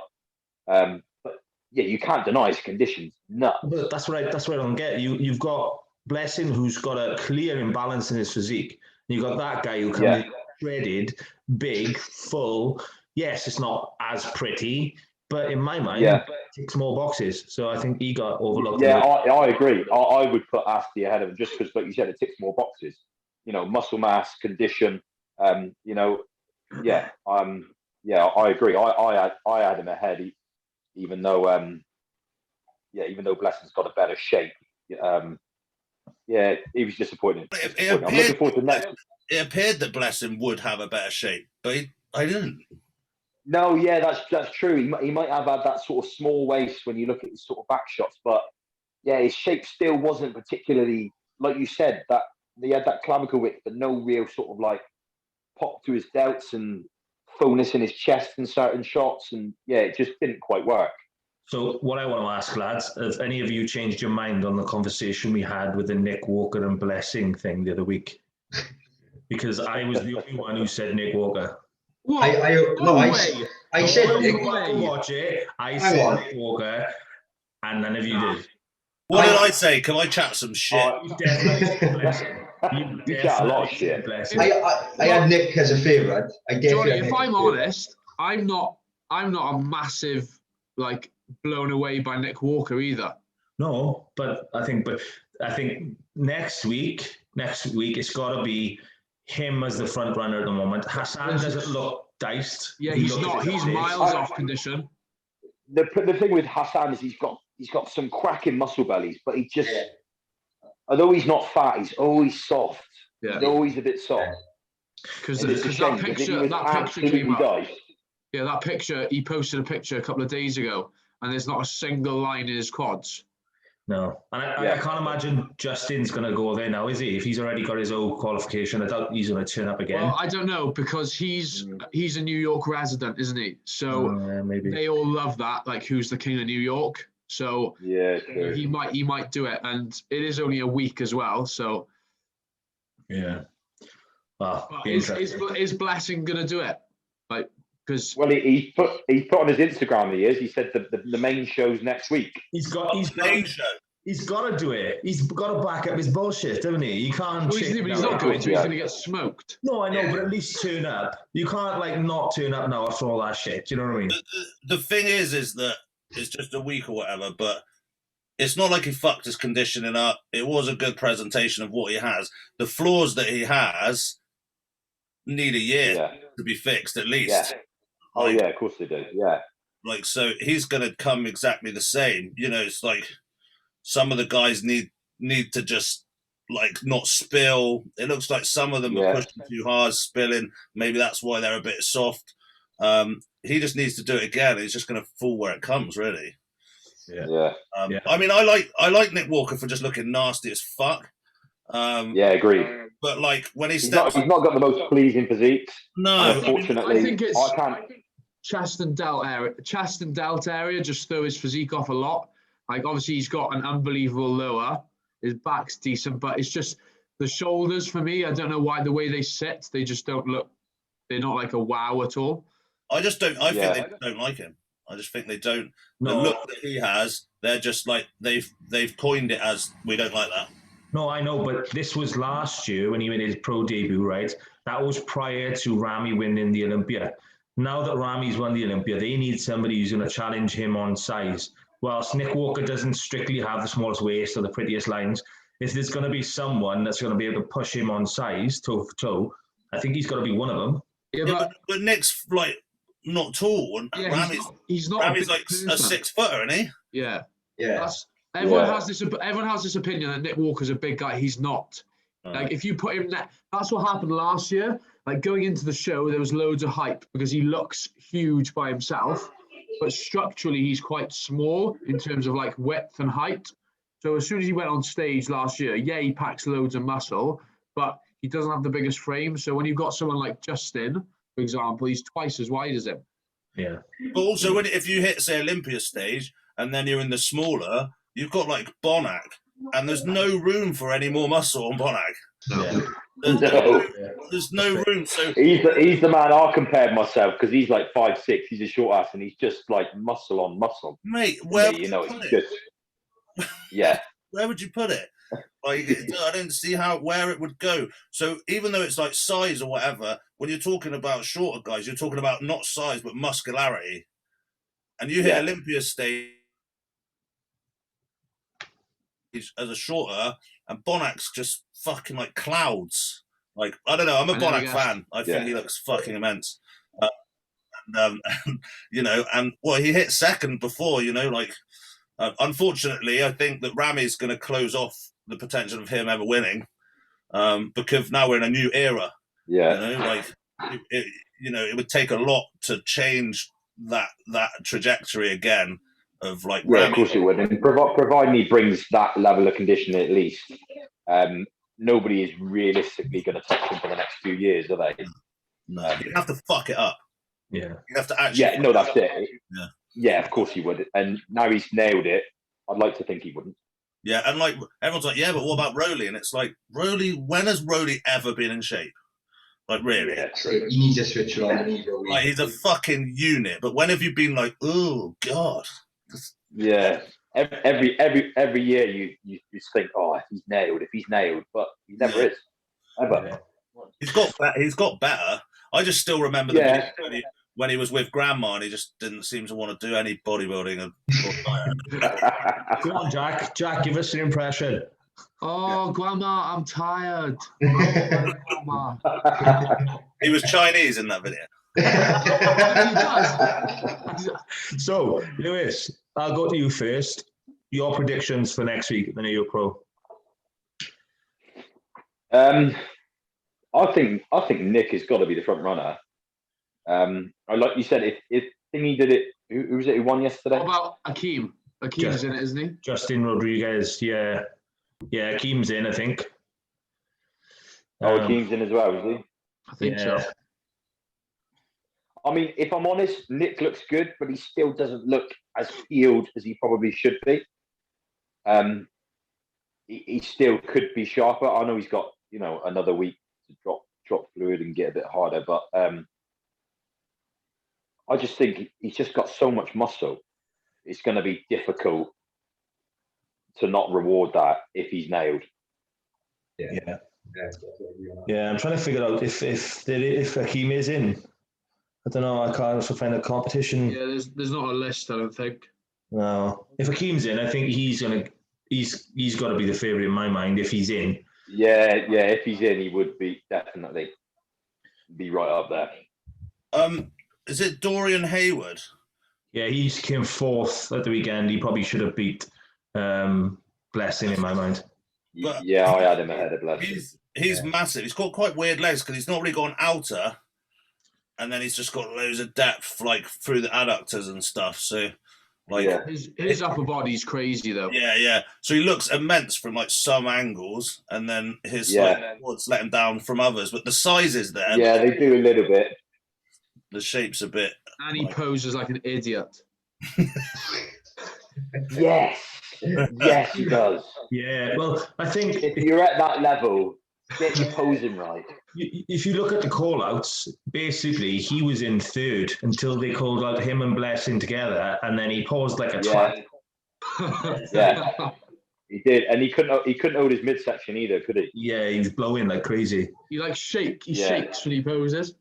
yeah, you can't deny his conditions. No, but that's what I don't get. You've got Blessing, who's got a clear imbalance in his physique. And you've got that guy who comes in shredded, big, full. Yes, it's not as pretty, but in my mind, it ticks more boxes. So I think he got overlooked. Yeah, I agree. I would put Asti ahead of him just because, like you said, it ticks more boxes. You know, muscle mass, condition. I agree. I had him ahead, even though Blessing's got a better shape. He was disappointed. I'm looking forward to next. It appeared that Blessing would have a better shape, but I didn't. No, yeah, that's true. He might have had that sort of small waist when you look at his sort of back shots, but yeah, his shape still wasn't particularly, like you said, that he had that clavicle width, but no real sort of like pop to his delts and fullness in his chest in certain shots, and yeah, it just didn't quite work. So what I want to ask, lads, have any of you changed your mind on the conversation we had with the Nick Walker and Blessing thing the other week? Because I was the only one who said Nick Walker. What? I said Nick. Watch it. I Hang said on. Nick Walker, and none of you did. What did I say? Can I chat some shit? You definitely said Blessing. You chat a lot of shit. Blessing. I had Nick as a favourite. I definitely. Johnny, had if Nick I'm as a favourite. honest, I'm not a massive like blown away by Nick Walker either. No, but I think next week it's got to be him as the front runner at the moment. Hassan doesn't look diced. Yeah, he's not. He's miles off condition. The thing with Hassan is he's got some cracking muscle bellies, but he just, although he's not fat, he's always soft. Yeah. He's always a bit soft. Because And it's a shame, that because if he picture was came absolutely up. diced, Yeah, that picture, he posted a picture a couple of days ago, and there's not a single line in his quads. No, and I can't imagine Justin's going to go there now, is he? If he's already got his own qualification, I doubt he's going to turn up again. Well, I don't know, because he's a New York resident, isn't he? So maybe they all love that, like who's the king of New York. So yeah, true. he might do it, and it is only a week as well. So yeah. Well, but is Blessing gonna do it? Like, because Well, he put on his Instagram. He said the main show's next week. he's got to do it. He's got to back up his bullshit, doesn't he? He can't. he's not going to. He's going to get smoked. No, I know, but at least turn up. You can't like not turn up now after all that shit. Do you know what I mean? The thing is that it's just a week or whatever, but it's not like he fucked his conditioning up. It was a good presentation of what he has. The flaws that he has need a year to be fixed at least. Yeah. Oh yeah, of course they do. Yeah. Like, so he's going to come exactly the same. You know, it's like some of the guys need to just like not spill. It looks like some of them are pushing too hard, spilling. Maybe that's why they're a bit soft. He just needs to do it again. It's just going to fall where it comes, really. Yeah. I mean, I like Nick Walker for just looking nasty as fuck. Yeah, agreed. But like when He's not got the most pleasing physiques. No, unfortunately, I think it's I can't. chest and delt area just throw his physique off a lot. Like obviously he's got an unbelievable lower. His back's decent, but it's just the shoulders for me. I don't know why the way they sit, they just don't look. They're not like a wow at all. I just don't. I think they don't like him. I just think they don't. The look that he has, they're just like they've coined it as we don't like that. No, I know, but this was last year when he made his pro debut, right? That was prior to Ramy winning the Olympia. Now that Ramy's won the Olympia, they need somebody who's going to challenge him on size. Whilst Nick Walker doesn't strictly have the smallest waist or the prettiest lines, if there's going to be someone that's going to be able to push him on size, toe for toe, I think he's got to be one of them. Yeah, but Nick's like not tall, and he's not. Ramy's like a 6 footer, isn't he? Yeah. Yeah. Everyone has this opinion that Nick Walker's a big guy. He's not. Like if you put him there, that's what happened last year. Like going into the show, there was loads of hype because he looks huge by himself, but structurally he's quite small in terms of like width and height. So as soon as he went on stage last year, he packs loads of muscle, but he doesn't have the biggest frame. So when you've got someone like Justin, for example, he's twice as wide as him. Yeah. But also, if you hit, say, Olympia stage, and then you're in the smaller, you've got like Bonac, and there's no room for any more muscle on Bonac. There's no room. So he's the man I compared myself because he's like 5'6", he's a short ass, and he's just like muscle on muscle. Mate, where would you put it? Like, I don't see where it would go. So even though it's like size or whatever, when you're talking about shorter guys, you're talking about not size but muscularity. And you hit Olympia stage as a shorter, and Bonac's just fucking like clouds. Like, I don't know, I'm a Bonac fan. I think he looks fucking immense. You know, and well, he hit second before, you know, like, unfortunately, I think that Ramy's going to close off the potential of him ever winning, because now we're in a new era. Yeah. You know, like, you know, it would take a lot to change that trajectory again of like. Yeah, of course it would. And providing he brings that level of conditioning at least, nobody is realistically going to touch him for the next few years, are they? No, you have to fuck it up. Yeah. You have to actually. Yeah, no, that's it. Yeah. Yeah, of course he would. And now he's nailed it. I'd like to think he wouldn't. Yeah, and like everyone's like, yeah, but what about Rolly? And it's like, Rolly, when has Rolly ever been in shape? Like, really? Yeah, True. You need to switch it on. Like, he's a fucking unit. But when have you been like, oh God? Yeah. Every year you think, oh, if he's nailed, but he never is. Ever. Yeah. He's got better. I just still remember the video when he was with Grandma and he just didn't seem to want to do any bodybuilding. Come on, Jack. Jack, give us an impression. Oh, Grandma, I'm tired. Grandma. He was Chinese in that video. So, Lewis, I'll go to you first. Your predictions for next week at the New York Pro. I think Nick has got to be the front runner. Like you said, if Thingy did it, who was it who won yesterday? What about Akeem? Akeem's in it, isn't he? Justin Rodriguez, yeah. Yeah, Akeem's in, I think. Akeem's in as well, is he? I think so. I mean, if I'm honest, Nick looks good, but he still doesn't look as healed as he probably should be. He still could be sharper. I know he's got, you know, another week to drop fluid and get a bit harder, but I just think he's just got so much muscle. It's going to be difficult to not reward that if he's nailed. Yeah. I'm trying to figure out if Akeem is in. I don't know. I can't also find a competition. Yeah, there's not a list, I don't think. No. If Akeem's in, I think he's got to be the favourite in my mind if he's in. Yeah. If he's in, he would be definitely be right up there. Is it Dorian Hayward? Yeah, he came fourth at the weekend. He probably should have beat Blessing in my mind. But yeah, I had him ahead of Blessing. He's massive. He's got quite weird legs because he's not really got an outer, and then he's just got loads of depth like through the adductors and stuff. So, like his upper body's crazy though. Yeah. So he looks immense from like some angles, and then his like quads let him down from others. But the size is there. Yeah, they do a little bit. The shape's a bit. And he poses like an idiot. Yes, he does. Yeah, well, I think if you're at that level, get your posing right. If you look at the call-outs, basically he was in third until they called out him and Blessing together, and then he posed like a twat. Yeah, he did, and he couldn't hold his midsection either, could he? Yeah, he was blowing like crazy. He shakes when he poses.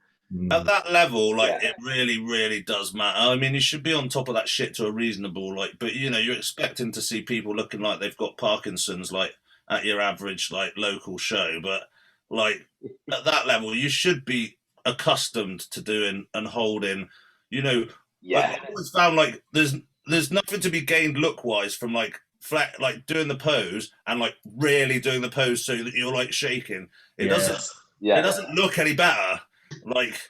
At that level, like it really, really does matter. I mean, you should be on top of that shit to a reasonable, like, but you know, you're expecting to see people looking like they've got Parkinson's, like at your average, like local show. But like at that level, you should be accustomed to doing and holding. You know, like, I always found like there's nothing to be gained look wise from like flat, like doing the pose and like really doing the pose so that you're like shaking. It doesn't look any better. Like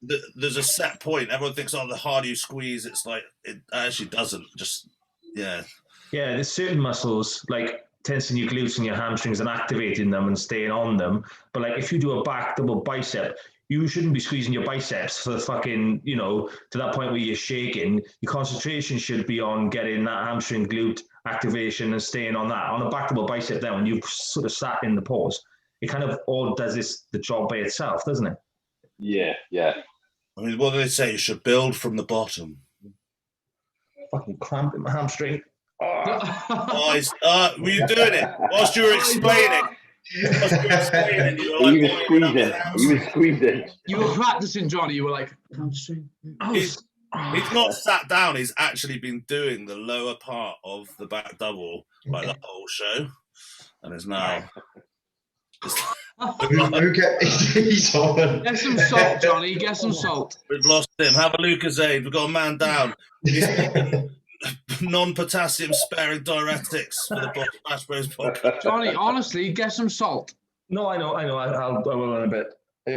there's a set point. Everyone thinks, the harder you squeeze, it's like it actually doesn't. Just there's certain muscles like tensing your glutes and your hamstrings and activating them and staying on them. But like if you do a back double bicep, you shouldn't be squeezing your biceps for fucking, you know, to that point where you're shaking. Your concentration should be on getting that hamstring glute activation and staying on that. On a back double bicep, then when you've sort of sat in the pose, it kind of all does the job by itself, doesn't it? Yeah. I mean, what do they say? You should build from the bottom. Fucking cramp in my hamstring. Were you doing it whilst you were explaining? You were squeezing. You were practicing, Johnny. You were like, hamstring. He's not sat down. He's actually been doing the lower part of the back double like the whole show, and is now. He's on. Get some salt, Johnny. Get some salt. We've lost him. Have a Lucozade. We've got a man down. He's non-potassium sparing diuretics for the Bash Bros podcast. Johnny, honestly, get some salt. No, I know. I will in a bit.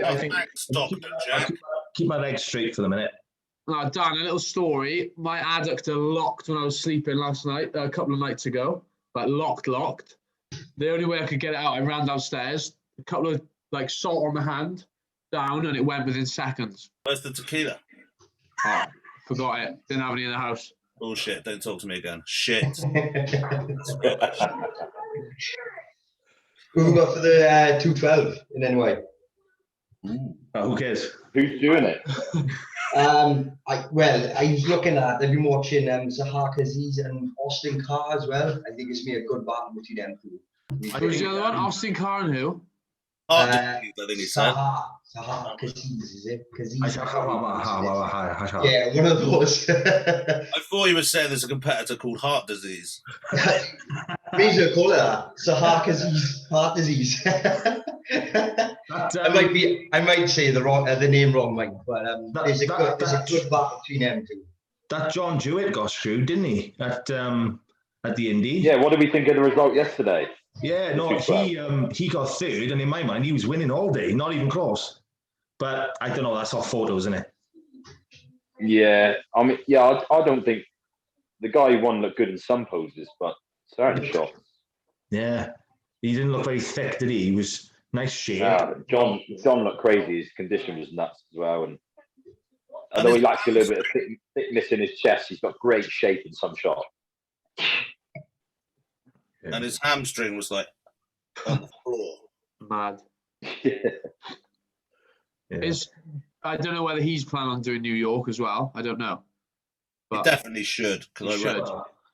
I think Dr. Jack. keep my legs straight for the minute. Now, Dan, a little story. My adductor locked when I was sleeping last night, a couple of nights ago. Like, locked. The only way I could get it out, I ran downstairs, a couple of, like, salt on the hand, down, and it went within seconds. Where's the tequila? Oh, forgot it. Didn't have any in the house. Bullshit. Don't talk to me again. Shit. Who we got for the 212 in any way? Who cares? Who's doing it? I was looking at, I've been watching Sahar Kaziz and Austin Carr as well. I think it's me a good battle between them two. Who's the other one? Austin Carr and who? I think he said. Sahar Kaziz, is it? Kaziz. Yeah, Yeah, one of those. I thought you were saying there's a competitor called heart disease. Maybe should call it that. Sahar Kaziz, heart disease. I might say the name wrong, Mike, but there's a good battle between them two. That John Jewett got screwed, didn't he? At the Indy. Yeah, what did we think of the result yesterday? Yeah, no, he got third, and in my mind, he was winning all day, not even close. But I don't know, that's off photos, isn't it? Yeah, I mean, I don't think the guy who won looked good in some poses, but certain shots. Yeah, he didn't look very thick, did he? He was nice shape. Yeah, John looked crazy. His condition was nuts as well, and although he lacks a little bit of thickness in his chest, he's got great shape in some shots. And his hamstring was like on the floor. Mad. Yeah. I don't know whether he's planning on doing New York as well. I don't know. He definitely should. He should.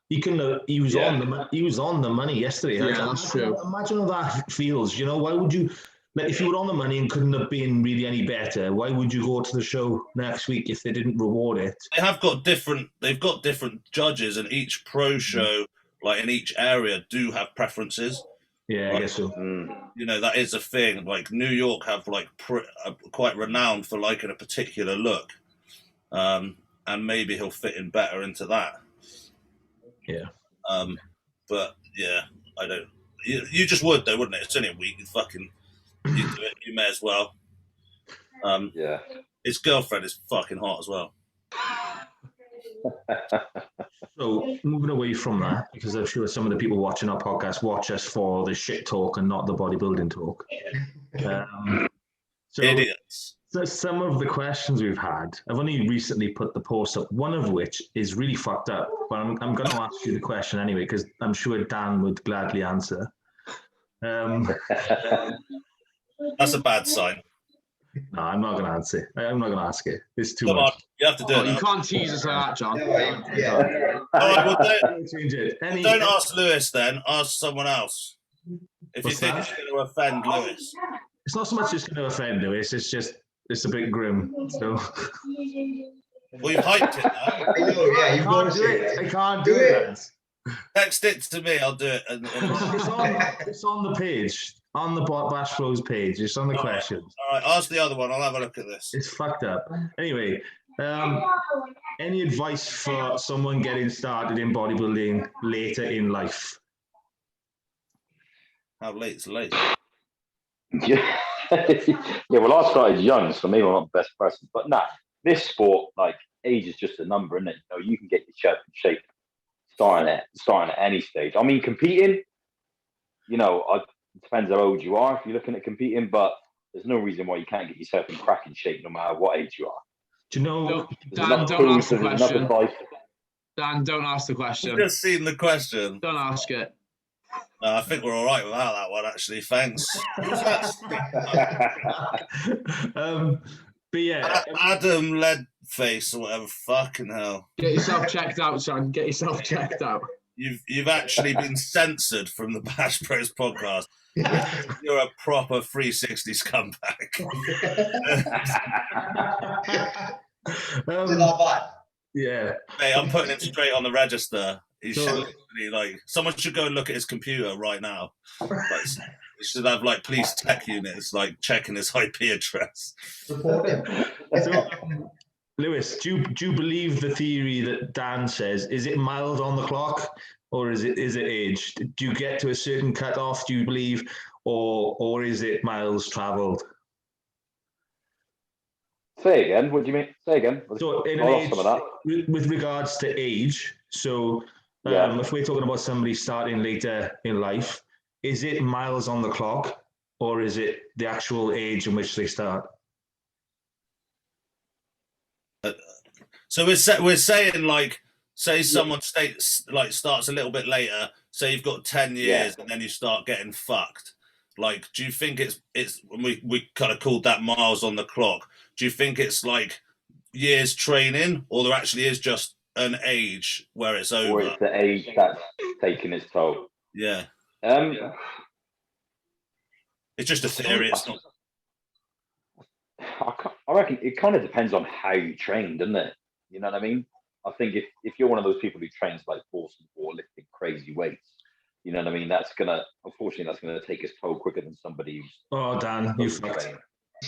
He was on the money yesterday. Yeah, that's true. Imagine how that feels. You know, why would you? Like, if you were on the money and couldn't have been really any better, why would you go to the show next week if they didn't reward it? They've got different judges, and each pro show, like in each area, do have preferences. Yeah, like, I guess so. You know, that is a thing. Like New York have like quite renowned for liking a particular look, and maybe he'll fit in better into that. Yeah. But yeah, I don't. You just would though, wouldn't it? It's only a week. You do it. You may as well. Yeah. His girlfriend is fucking hot as well. So moving away from that, because I'm sure some of the people watching our podcast watch us for the shit talk and not the bodybuilding talk. So Idiots. So some of the questions we've had, I've only recently put the post up, one of which is really fucked up, but I'm going to ask you the question anyway, because I'm sure Dan would gladly answer. That's a bad sign. No, I'm not going to answer. I'm not going to ask it. It's too Come much. on, you have to do it. You can't tease us like that, John. Yeah. All right, well, don't Change it. don't ask Lewis then. Ask someone else. If What's you think that? it's going to offend Lewis. It's not so much it's going to offend Lewis. It's a bit grim. So Well, you've hyped it now. I know, yeah, you've got to say it. I can't do Do it. it. Text it to me. I'll do it. It's on the page, on the Bash Bros page. It's on the questions. All right, ask the other one. I'll have a look at this. It's fucked up. Anyway, any advice for someone getting started in bodybuilding later in life? How late's late? Yeah. Well, I started young, so maybe I'm not the best person. But nah, this sport, like, age is just a number, isn't it? You know, you can get yourself in shape starting at any stage. I mean, competing, you know, it depends how old you are if you're looking at competing, but there's no reason why you can't get yourself in cracking shape no matter what age you are. Do you know? Dan, don't ask the question. Advice. Dan, don't ask the question. I've just seen the question. Don't ask it. No, I think we're all right without that one, actually. Thanks. But yeah, Adam Leadface or whatever. Fucking hell. Get yourself checked out, son. Get yourself checked out. You've actually been censored from the Bash Bros podcast. You're a proper 360 scumbag. Is it not bad? yeah. Hey, I'm putting him straight on the register. He should literally, like, someone should go and look at his computer right now. Like, he should have like police tech units like checking his IP address. Report him. So, Lewis, do you believe the theory that Dan says? Is it miles on the clock, or is it age? Do you get to a certain cutoff? Do you believe, or is it miles travelled? Say again. What do you mean? Say again. So in I an lost age, some of that. with regards to age, so Yeah. if we're talking about somebody starting later in life, is it miles on the clock or is it the actual age in which they start? So we're saying like, say someone starts a little bit later. Say you've got 10 years and then you start getting fucked. Like, do you think it's we kind of called that miles on the clock? Do you think it's like years training, or there actually is just an age where it's over? Or it's the age that's taking its toll. Yeah. It's just a theory. It's not. I reckon it kind of depends on how you train, doesn't it? You know what I mean? I think if you're one of those people who trains like Boston or lifting crazy weights, you know what I mean? Unfortunately, that's gonna take its toll quicker than somebody who's. Oh, Dan, you fucked.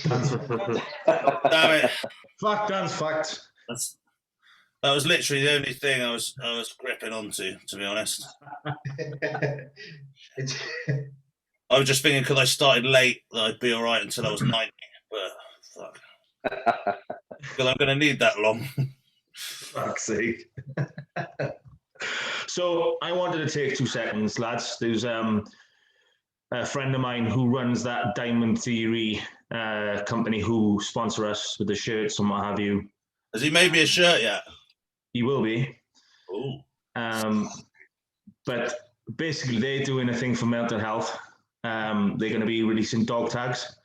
Damn it! Fuck, Dan's fucked. That was literally the only thing I was gripping onto, to be honest. I was just thinking, because I started late, that I'd be all right until I was 90. But fuck, because I'm going to need that long. Fuck's sake. So I wanted to take 2 seconds, lads. There's a friend of mine who runs that Diamond Theory company who sponsor us with the shirts and what have you. Has he made me a shirt yet? He will be. Ooh. But basically, they're doing a thing for mental health. They're going to be releasing dog tags,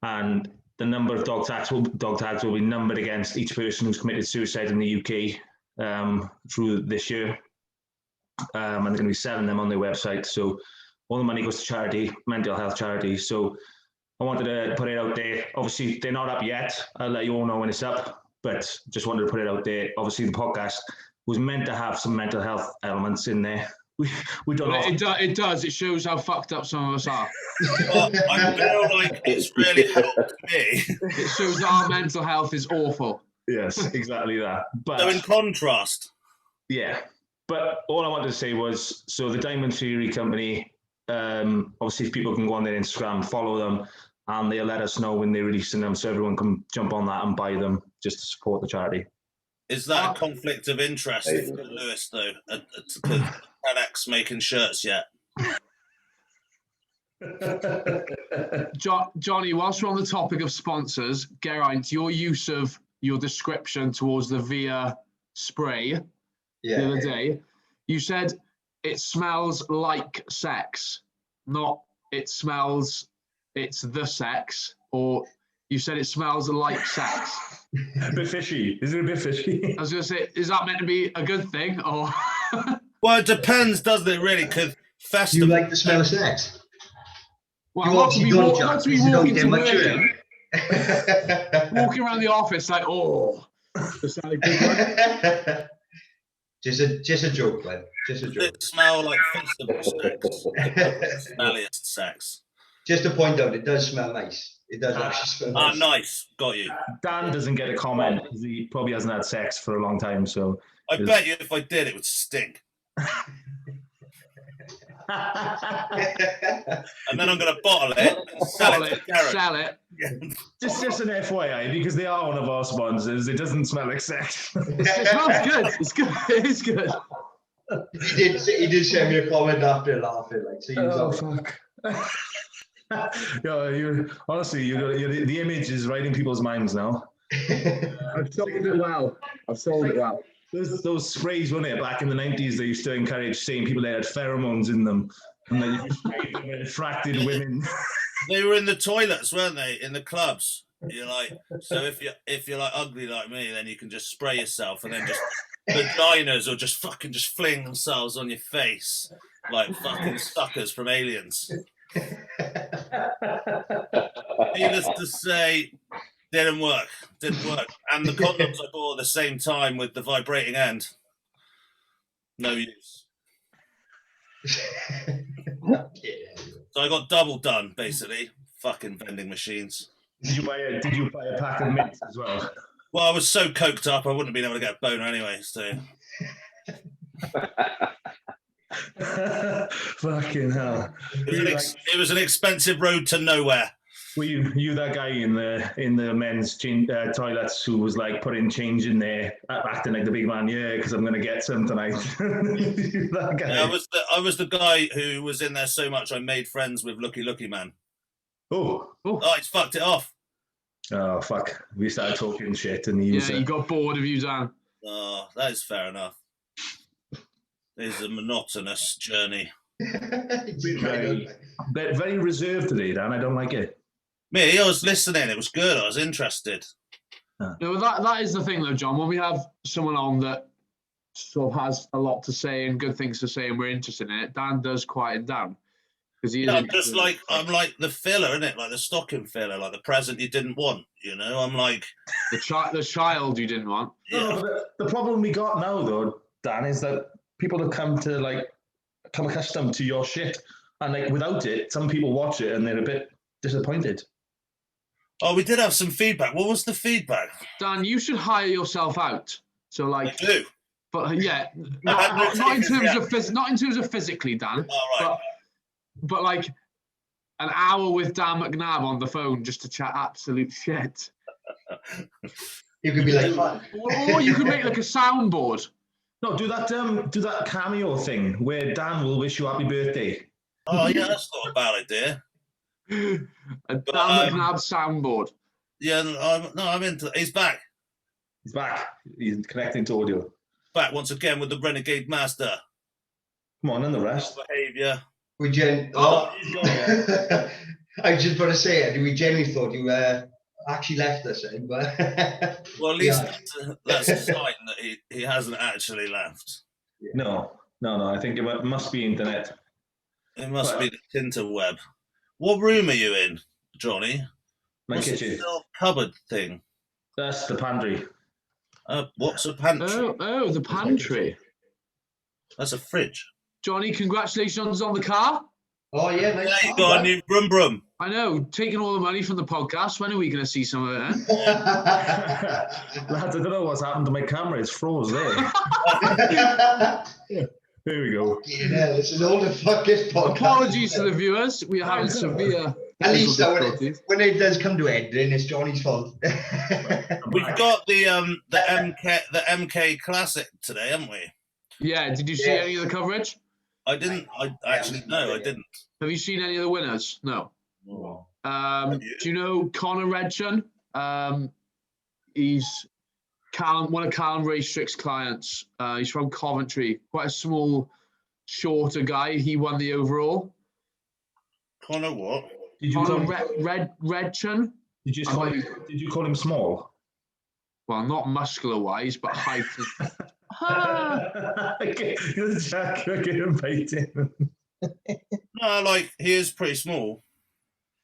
and the number of dog tags will be numbered against each person who's committed suicide in the UK through this year. And they're going to be selling them on their website. So all the money goes to charity, mental health charity. So I wanted to put it out there. Obviously, they're not up yet. I'll let you all know when it's up. But just wanted to put it out there. Obviously, the podcast was meant to have some mental health elements in there. We don't know. It does. It shows how fucked up some of us are. Well, I feel like it's really helped me. It shows our mental health is awful. Yes, exactly that. But So in contrast. Yeah. But all I wanted to say was, so the Diamond Theory company, obviously if people can go on their Instagram, follow them, and they'll let us know when they're releasing them so everyone can jump on that and buy them just to support the charity. Is that a conflict of interest for Lewis, though? Because TEDx making shirts yet? Johnny, whilst we're on the topic of sponsors, Geraint, your use of your description towards the Via spray the other day, you said it smells like sex, not it's the sex, or you said it smells like sex. A bit fishy. Is it a bit fishy? I was going to say, is that meant to be a good thing, or? Well, it depends, doesn't it, really? Because You like the smell of sex? Well, You not to be obviously don't, walking Jack, you don't to get much work, of it. walking around the office like, oh, does that a good one? Just a joke, man. Just a does joke. it smell like festival sex? Smelliest sex. Just to point out, it does smell nice. It does actually smell nice. Nice. Got you. Dan doesn't get a comment because he probably hasn't had sex for a long time. So I bet you if I did, it would stink. And then I'm going to bottle it and sell it to Gareth. Sell it. just an FYI, because they are one of our sponsors, it doesn't smell like sex. It smells good. It's good. It is good. He did send me a comment after laughing, like, so he was fuck. Honestly, the image is right in people's minds now. I've sold it well. Those sprays, weren't it, back in the 90s, they used to encourage saying people that had pheromones in them, and then you attracted women. They were in the toilets, weren't they? In the clubs. You're like, so if you're like ugly like me, then you can just spray yourself, and then just vaginas will just fucking just fling themselves on your face like fucking suckers from Aliens. Needless to say, didn't work. And the condoms I bought at the same time with the vibrating end, no use. So I got double done, basically. Fucking vending machines. Did you buy a pack of mints as well? Well, I was so coked up, I wouldn't have been able to get a boner anyway. So. Fucking hell. It was an expensive road to nowhere. Were you that guy in the men's toilets who was like putting change in there, acting like the big man? Yeah, because I'm gonna get some tonight. You that guy. Yeah, I was the guy who was in there so much I made friends with Lucky Man. Oh, Oh, he's fucked it off. oh fuck! We started talking shit, and he was. Yeah, he got bored of you, Dan. Oh, that is fair enough. It's a monotonous journey. Very reserved today, Dan. I don't like it. Me, I was listening. It was good. I was interested. No, that is the thing, though, John. When we have someone on that sort of has a lot to say and good things to say, and we're interested in it, Dan does quieten down because he is. Yeah, I'm like the filler, isn't it? Like the stocking filler, like the present you didn't want. You know, I'm like the child you didn't want. Yeah. No, but the problem we got now, though, Dan, is that people have come accustomed to your shit, and like without it, some people watch it and they're a bit disappointed. Oh, we did have some feedback. What was the feedback? Dan, you should hire yourself out. So like, I do. But yeah, not in terms of physically, Dan. Oh, right. But like an hour with Dan McNabb on the phone just to chat absolute shit. You could be like fun. Or you could make like a soundboard. No, do that cameo thing where Dan will wish you happy birthday. Oh yeah, that's not a bad idea. A Dan McNabb soundboard. Yeah, I'm into. He's back. He's back. He's connecting to audio. Back once again with the Renegade Master. Come on, and the rest. Behavior. He's gone. I was just about to say it. We genuinely thought you actually left us, but well, at least that's a sign that he hasn't actually left. No. I think it must be internet. It must be the interweb. What room are you in, Johnny? My What's kitchen. The cupboard thing. That's the pantry. What's a pantry? Oh, the pantry. That's a fridge. Johnny, congratulations on the car. Oh yeah, nice. Yeah, you got a new brum. I know, taking all the money from the podcast. When are we going to see some of it? Lads, I don't know what's happened to my camera. It's froze there. There we go. Yeah, it's an older fucking podcast. Apologies to the viewers. We are having severe. At least when it does come to editing, it's Johnny's fault. We've got the MK Classic today, haven't we? Yeah. Did you see any of the coverage? I didn't. I actually no, I didn't. Have you seen any of the winners? No. Oh. Do you know Connor Redson? He's one of Callum Raystrick's clients. He's from Coventry. Quite a small, shorter guy. He won the overall. Connor what? Did you call him Redson? Did you call him small? Well, not muscular-wise, but height. Jack, you're baiting. No, like he is pretty small.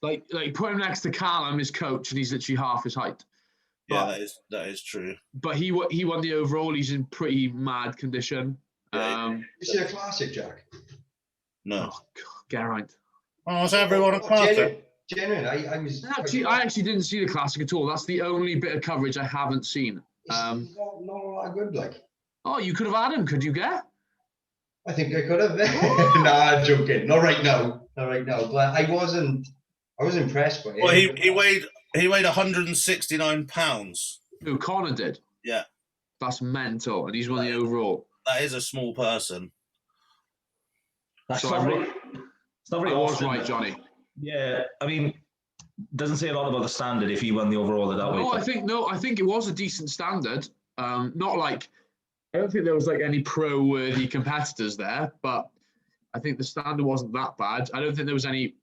Like put him next to Callum, his coach, and he's literally half his height. Yeah, that is true. But he won the overall. He's in pretty mad condition. Is it a classic, Jack? No. Oh, God, get right. Oh, is everyone a classic? Genuine. I actually didn't see the classic at all. That's the only bit of coverage I haven't seen. Not a lot good, like. Oh, you could have had him, could you get? I think I could have. Nah, I'm joking. Not right now. But I was impressed by it. Well, he weighed 169 pounds. Who, Connor did? Yeah. That's mental, and he's won the overall. That is a small person. That's So not I very, it's not very was often. right, Johnny. Yeah, I mean, doesn't say a lot about the standard if he won the overall at that way. I think it was a decent standard. Not like, I don't think there was like any pro-worthy competitors there, but I think the standard wasn't that bad. I don't think there was any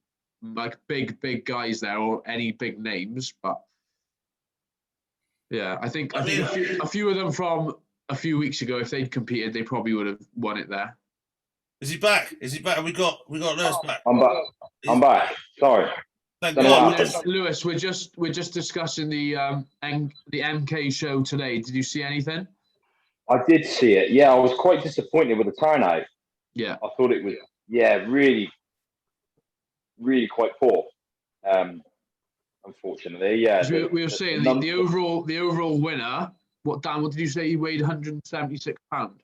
like big guys there or any big names, but yeah, I think a few of them from a few weeks ago, if they'd competed, they probably would have won it there. Is he back? We got Lewis back. I'm back. Sorry. Thank Don't know God. what Lewis, we're just discussing the MK show today. Did you see anything? I did see it. Yeah, I was quite disappointed with the turnout. Yeah. I thought it was, really, really quite poor. Unfortunately, yeah. We were saying the overall winner. What did you say? He weighed 176 pounds.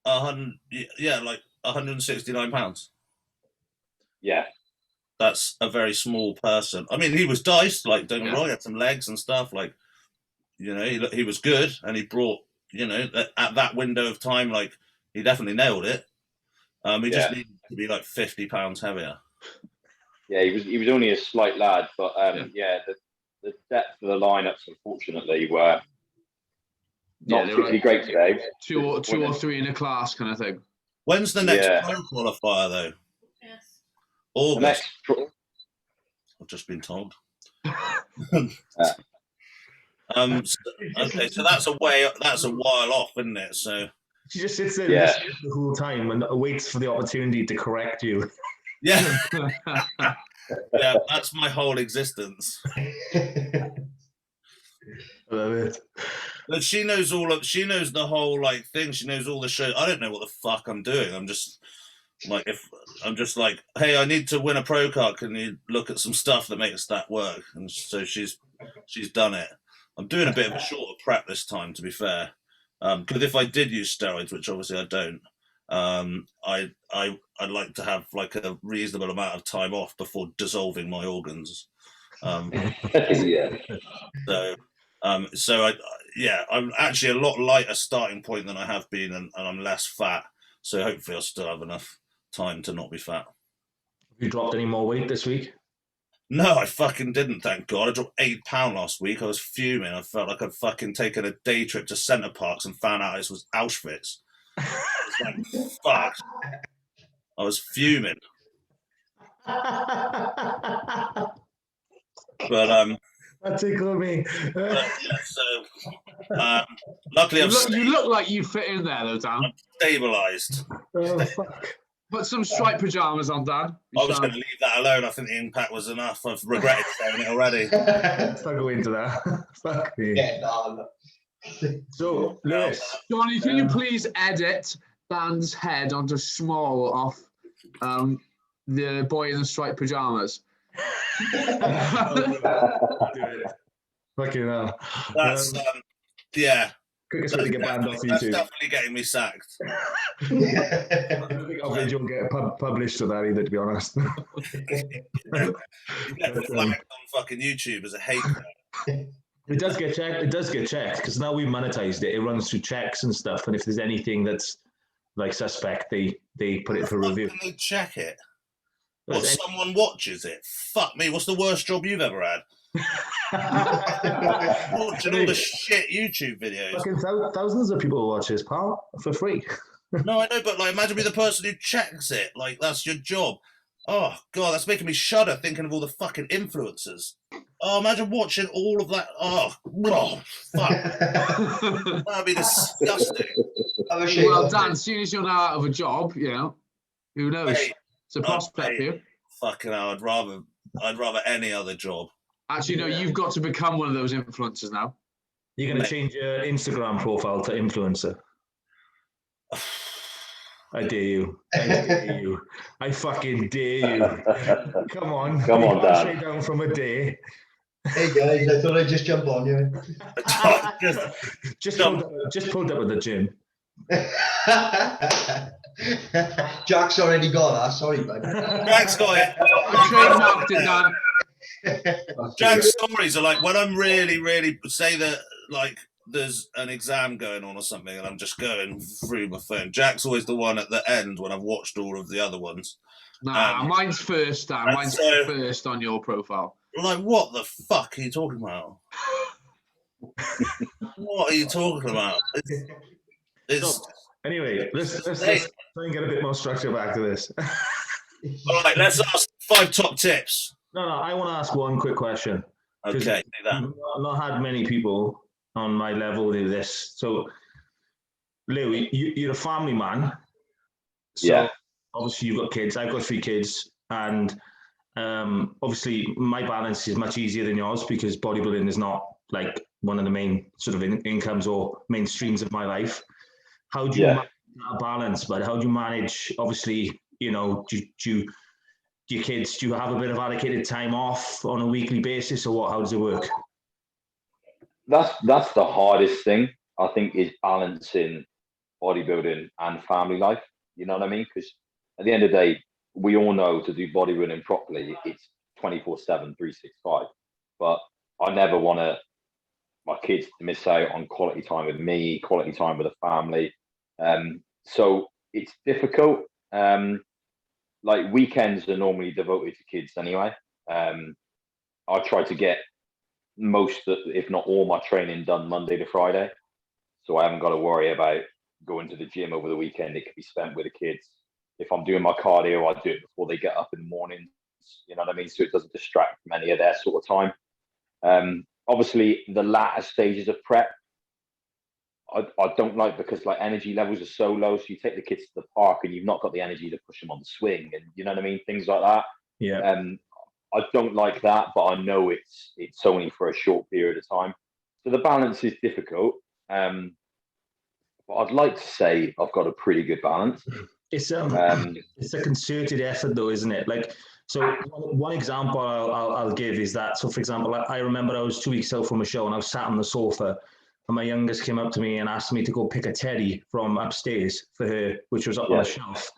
100, yeah, like 169 pounds. Yeah. that's a very small person. I mean, he was diced, like, don't get me wrong, he had some legs and stuff, like, you know, he was good, and he brought, you know, at that window of time, like, he definitely nailed it. He just needed to be like 50 pounds heavier. Yeah, he was only a slight lad, but the depth of the lineups, unfortunately, were not particularly like great today. Two or three in a class kind of thing. When's the next pro qualifier, though? Yes. August. I've just been told. Okay, so that's a while off, isn't it? So she just sits there the whole time and waits for the opportunity to correct you. Yeah. Yeah, that's my whole existence. I love it. But she knows the whole like thing. She knows all the show. I don't know what the fuck I'm doing. I'm just like, hey, I need to win a pro card. Can you look at some stuff that makes that work? And so she's done it. I'm doing a bit of a shorter prep this time, to be fair. Because if I did use steroids, which obviously I don't, I'd like to have like a reasonable amount of time off before dissolving my organs. So I'm actually a lot lighter starting point than I have been, and I'm less fat. So hopefully I'll still have enough time to not be fat. Have you dropped any more weight this week? No, I fucking didn't, thank God. I dropped 8 pounds last week. I was fuming. I felt like I'd fucking taken a day trip to Centre Parks and found out this was Auschwitz. Like, fuck. I was fuming. But that tickled me. Luckily, you look like you fit in there, though, Dan. I'm stabilised. Oh, fuck. Put some striped pajamas on, Dan. I was going to leave that alone. I think the impact was enough. I've regretted saying it already. Let's not go into that. Fuck me. Yeah, no. So, Lewis. Johnny, can you please edit Dan's head onto small off the boy in the striped pajamas? Fucking hell. That's, yeah. Quickest way to get banned off YouTube. That's definitely getting me sacked. I don't think our video will get published to that either, to be honest. You get flagged on fucking YouTube as a hate crime. It does get checked. It does get checked because now we've monetized it. It runs through checks and stuff. And if there's anything that's like suspect, they put it for review. Can they check it? What, someone watches it? Fuck me. What's the worst job you've ever had? Watching all the shit YouTube videos. Fucking thousands of people watch this, pal, for free. No, I know, but like, imagine being the person who checks it. Like, that's your job. Oh God, that's making me shudder thinking of all the fucking influencers. Oh, imagine watching all of that. Oh fuck. That'd be disgusting. Well, Dan, as soon as you're now out of a job, you know, who knows? Hey, it's a prospect for you. Fucking hell, I'd rather any other job. Actually, no, you've got to become one of those influencers now. You're going to change your Instagram profile to influencer. I dare you. I dare you. I fucking dare you. Come on. Come on, Dan. Straight down from a day. Hey guys, I thought I'd just jump on you. just pulled up at the gym. Jack's already got that. Sorry, bud. Jack's got it. Trademarked it, Dan. Jack's stories are like when I'm really say that like there's an exam going on or something and I'm just going through my phone. Jack's always the one at the end when I've watched all of the other ones. Nah, mine's first, Dan. Mine's first on your profile. Like, what the fuck are you talking about? What are you talking about? Anyway, let's try and get a bit more structure back to this. All right, let's ask 5 top tips. No, I want to ask one quick question. Okay, do that. I've not had many people on my level do this. So, Lou, you're a family man. So yeah. Obviously, you've got kids. I've got 3 kids. And obviously, my balance is much easier than yours because bodybuilding is not like one of the main sort of incomes or main streams of my life. How do you manage that balance? But how do you manage, obviously, you know, do your kids, do you have a bit of allocated time off on a weekly basis or what? How does it work? That's the hardest thing, I think, is balancing bodybuilding and family life. You know what I mean? Because at the end of the day, we all know to do bodybuilding properly, it's 24/7, 365. But I never want my kids to miss out on quality time with me, quality time with the family. So it's difficult. Like weekends are normally devoted to kids anyway. I try to get most, if not all, my training done Monday to Friday. So I haven't got to worry about going to the gym over the weekend. It could be spent with the kids. If I'm doing my cardio, I do it before they get up in the morning. You know what I mean? So it doesn't distract from any of their sort of time. Obviously, the latter stages of prep, I don't like, because like energy levels are so low. So you take the kids to the park and you've not got the energy to push them on the swing, and you know what I mean? Things like that. Yeah. I don't like that, but I know it's only for a short period of time. So the balance is difficult. But I'd like to say I've got a pretty good balance. It's a concerted effort, though, isn't it? Like, so one example I'll give is that. So, for example, I remember I was 2 weeks out from a show and I was sat on the sofa, and my youngest came up to me and asked me to go pick a teddy from upstairs for her, which was up on a shelf,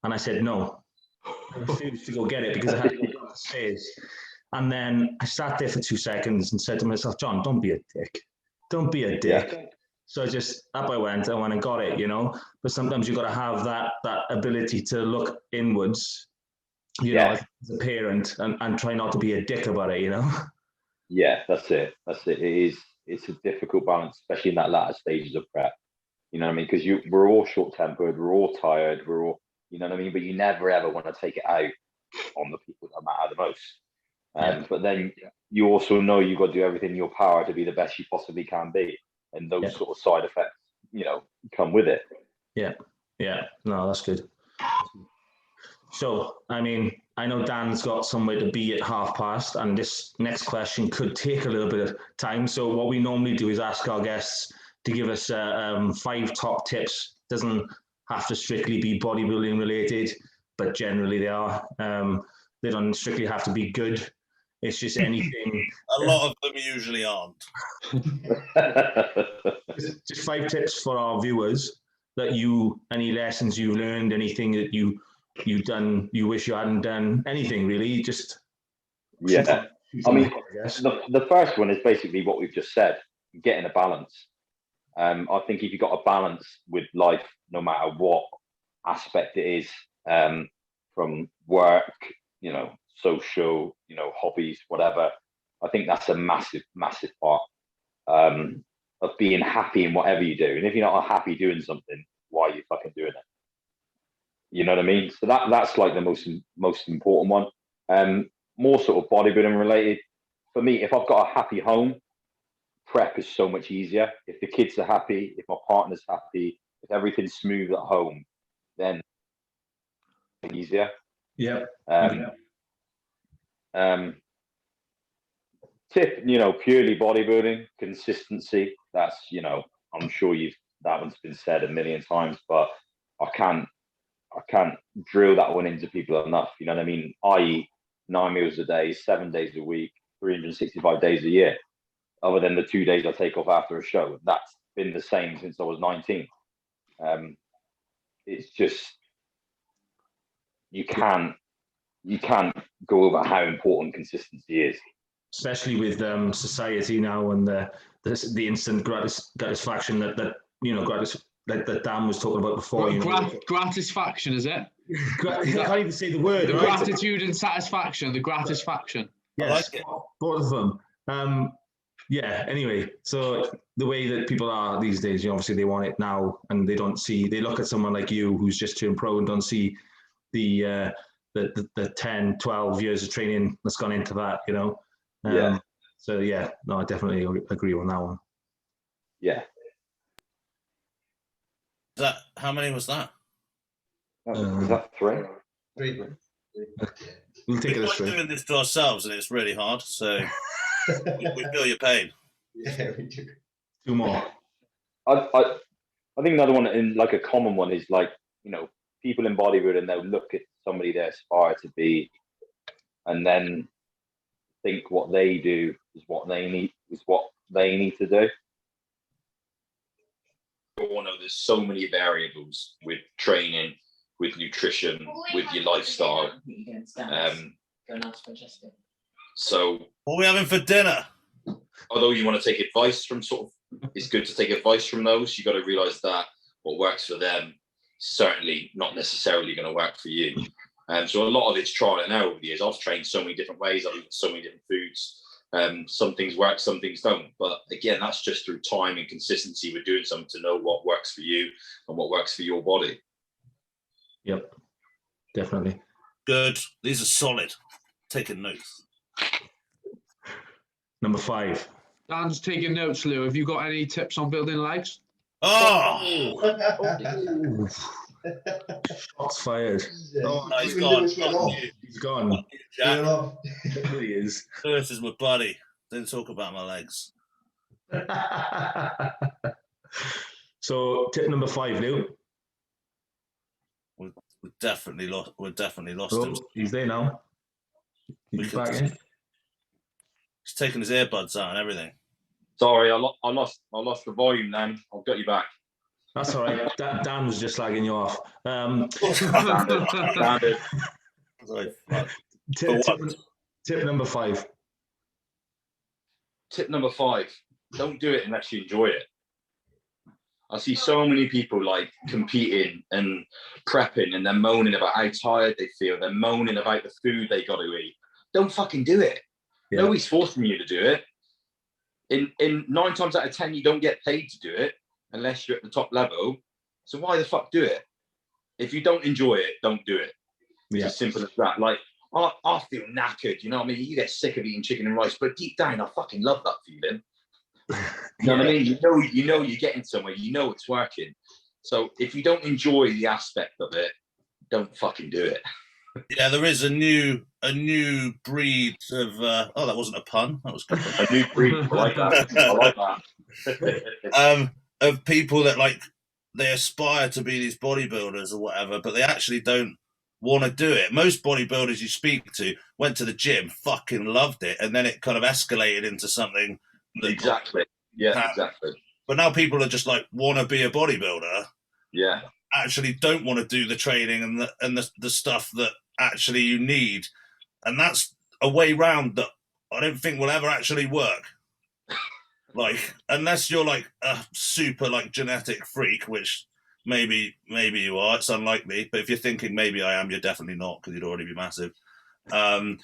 and I said no. I refused to go get it because I had to go upstairs. And then I sat there for 2 seconds and said to myself, John, don't be a dick. Don't be a dick. Yeah. So I went and got it, you know. But sometimes you've got to have that ability to look inwards, you know, as a parent, and try not to be a dick about it, you know. Yeah, that's it. It's a difficult balance, especially in that latter stages of prep. You know what I mean? Because we're all short-tempered, we're all tired, we're all, you know what I mean? But you never ever want to take it out on the people that matter the most. But then you also know you've got to do everything in your power to be the best you possibly can be. And those sort of side effects, you know, come with it. Yeah. No, that's good. So, I mean, I know Dan's got somewhere to be at past, and this next question could take a little bit of time. So what we normally do is ask our guests to give us 5 top tips. Doesn't have to strictly be bodybuilding related, but generally they are. They don't strictly have to be good. It's just anything. A lot of them usually aren't. Just 5 tips for our viewers that any lessons you learned, anything that you've done, you wish you hadn't done, anything really. Just I mean, the first one is basically what we've just said: getting a balance. I think if you've got a balance with life, no matter what aspect it is, from work, you know, social, you know, hobbies, whatever, I think that's a massive, massive part of being happy in whatever you do. And if you're not happy doing something, why are you fucking doing it? You know what I mean? So that's like the most important one. More sort of bodybuilding related. For me, if I've got a happy home, prep is so much easier. If the kids are happy, if my partner's happy, if everything's smooth at home, then it's easier. Yeah. Tip, you know, purely bodybuilding, consistency. That's, you know, I'm sure that one's been said a million times, but I can't drill that one into people enough. You know what I mean? I eat 9 meals a day, 7 days a week, 365 days a year, other than the 2 days I take off after a show. That's been the same since I was 19. It's just, you can't go over how important consistency is. Especially with society now and the instant gratification that you know, that Dan was talking about before. Gratisfaction, is it? I can't even say the word. The gratitude and satisfaction. The gratisfaction. Yes, I like it. Both of them. Anyway, so the way that people are these days, you know, obviously they want it now, and they look at someone like you who's just turned pro and don't see the 10, 12 years of training that's gone into that, you know. So I definitely agree on that one. Yeah. How many was that? Was that 3? 3. We'll take it as 3. We're doing this to ourselves, and it's really hard. So we feel your pain. Yeah, we do. 2 more. I think another one, in like a common one, is like, you know, people in bodybuilding, they'll look at somebody they aspire to be, and then think what they do is what they need to do. We all know there's so many variables with training, with nutrition, with your lifestyle. So, what are we having for dinner? Although you want to take advice from it's good to take advice from those. You got to realize that what works for them certainly not necessarily going to work for you. And so a lot of it's trial and error over the years. I've trained so many different ways. I've eaten so many different foods. Some things work, some things don't. But again, that's just through time and consistency with doing something to know what works for you and what works for your body. Yep, definitely. Good. These are solid. Taking notes. Number 5. Dan's taking notes, Lou. Have you got any tips on building legs? Oh! Shots fired. Oh, no, he's gone. He's gone. Jack. There he is. Lewis is my buddy. Don't talk about my legs. So, tip number 5, Lou. We're definitely lost. We're definitely lost Oh, him. he's there now. He's back in. He's taking his earbuds out and everything. Sorry, I lost the volume. Then I've got you back. That's all right. Dan was just slagging you off. Tip number 5. Tip number 5: don't do it unless you enjoy it. I see so many people like competing and prepping, and they're moaning about how tired they feel. They're moaning about the food they got to eat. Don't fucking do it. Yeah. Nobody's forcing you to do it. In 9 times out of 10, you don't get paid to do it unless you're at the top level. So why the fuck do it? If you don't enjoy it, don't do it. It's as simple as that. Like, I feel knackered, you know what I mean? You get sick of eating chicken and rice, but deep down, I fucking love that feeling. You know what I mean? You know you're getting somewhere. You know it's working. So if you don't enjoy the aspect of it, don't fucking do it. Yeah, there is a new breed of. Oh, that wasn't a pun. That was good. A new breed. I like that. I like that. Of people that like they aspire to be these bodybuilders or whatever, but they actually don't want to do it. Most bodybuilders you speak to went to the gym, fucking loved it, and then it kind of escalated into something. Exactly. Yeah, exactly. But now people are just like want to be a bodybuilder. Yeah. Actually don't want to do the training and the stuff that actually you need. And that's a way round that I don't think will ever actually work. Like, unless you're like a super like genetic freak, which maybe you are, it's unlikely. But if you're thinking maybe I am, you're definitely not, because you'd already be massive. But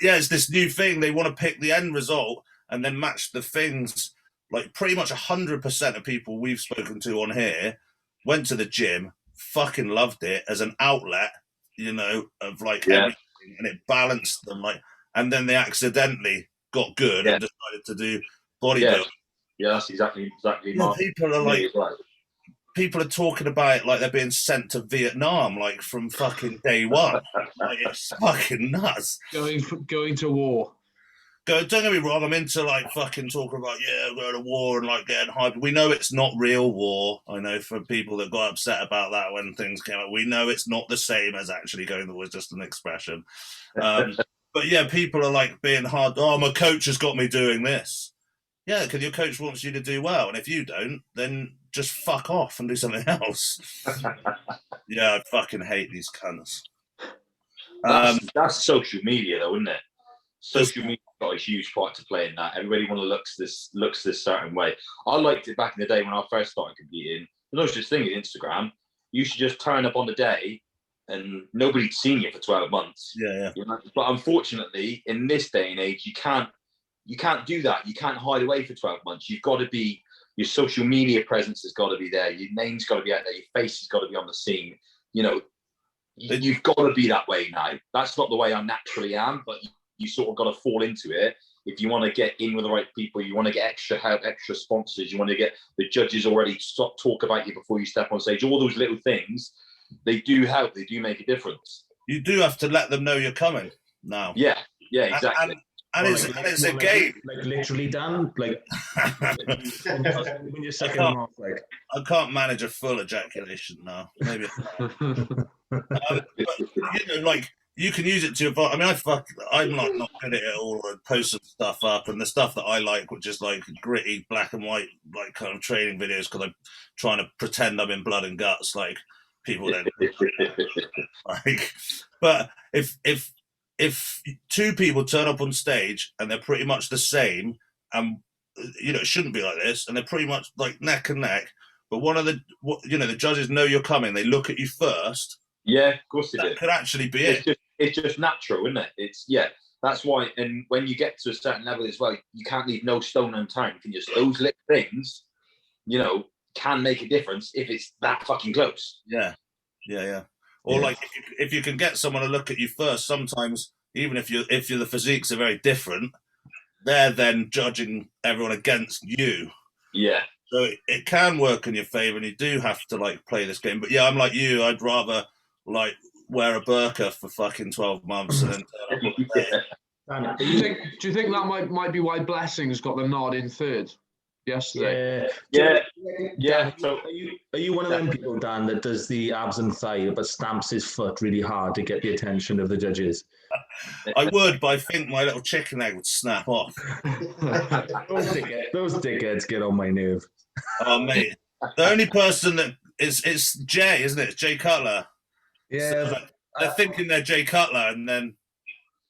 yeah, it's this new thing. They want to pick the end result and then match the things. Like pretty much 100% of people we've spoken to on here went to the gym, fucking loved it as an outlet, you know, of like everything, and it balanced them. Like, and then they accidentally got good and decided to do bodybuilding. Yeah, that's exactly. People are like, people are talking about it like they're being sent to Vietnam, like from fucking day one. Like, it's fucking nuts. Going to war. Don't get me wrong, I'm into like fucking talking about going to war and like getting hyped. We know it's not real war. I know for people that got upset about that when things came out, we know it's not the same as actually going to war. It's just an expression. But yeah, people are like being hard. Oh, my coach has got me doing this. Yeah, because your coach wants you to do well, and if you don't, then just fuck off and do something else. Yeah, I fucking hate these cunts. That's social media, though, isn't it? Social media got a huge part to play in that. Everybody want to looks this certain way. I liked it back in the day when I first started competing. There's no such thing as Instagram. You should just turn up on the day, and nobody'd seen you for 12 months. Yeah. You know? But unfortunately, in this day and age, you can't do that. You can't hide away for 12 months. You've got to be. Your social media presence has got to be there. Your name's got to be out there. Your face has got to be on the scene. You know, you've got to be that way now. That's not the way I naturally am, but you sort of got to fall into it. If you want to get in with the right people, you want to get extra help, extra sponsors, you want to get the judges already talk about you before you step on stage. All those little things, they do help. They do make a difference. You do have to let them know you're coming now. Yeah, exactly. And it's a game. Like literally, Dan. Like when you're sucking them off. Like I can't manage a full ejaculation now. Maybe. But, you know, like you can use it to your. I mean, I'm like not good at it all. And post some stuff up, and the stuff that I like, which is like gritty black and white, like kind of training videos, because I'm trying to pretend I'm in blood and guts. Like people then. Like, but if two people turn up on stage and they're pretty much the same, and it shouldn't be like this, and they're pretty much like neck and neck, but one of the the judges know you're coming, they look at you first. Yeah, of course they do. That could actually be it. It's just natural, isn't it? That's why. And when you get to a certain level as well, you can't leave no stone unturned. Those little things, can make a difference if it's that fucking close. Yeah. Or like if you can get someone to look at you first, sometimes even if the physiques are very different, they're then judging everyone against you. Yeah. So it can work in your favor, and you do have to like play this game. But yeah, I'm like you. I'd rather like wear a burqa for fucking 12 months and then turn up on do you think that might be why Blessings got the nod in third yesterday? Yeah. So are you one of them people, Dan, that does the abs and thigh but stamps his foot really hard to get the attention of the judges? I would, but I think my little chicken egg would snap off. Those dickheads get on my nerve. Oh mate, the only person that it's Jay, isn't it? It's Jay Cutler. Yeah, so they're thinking they're Jay Cutler, and then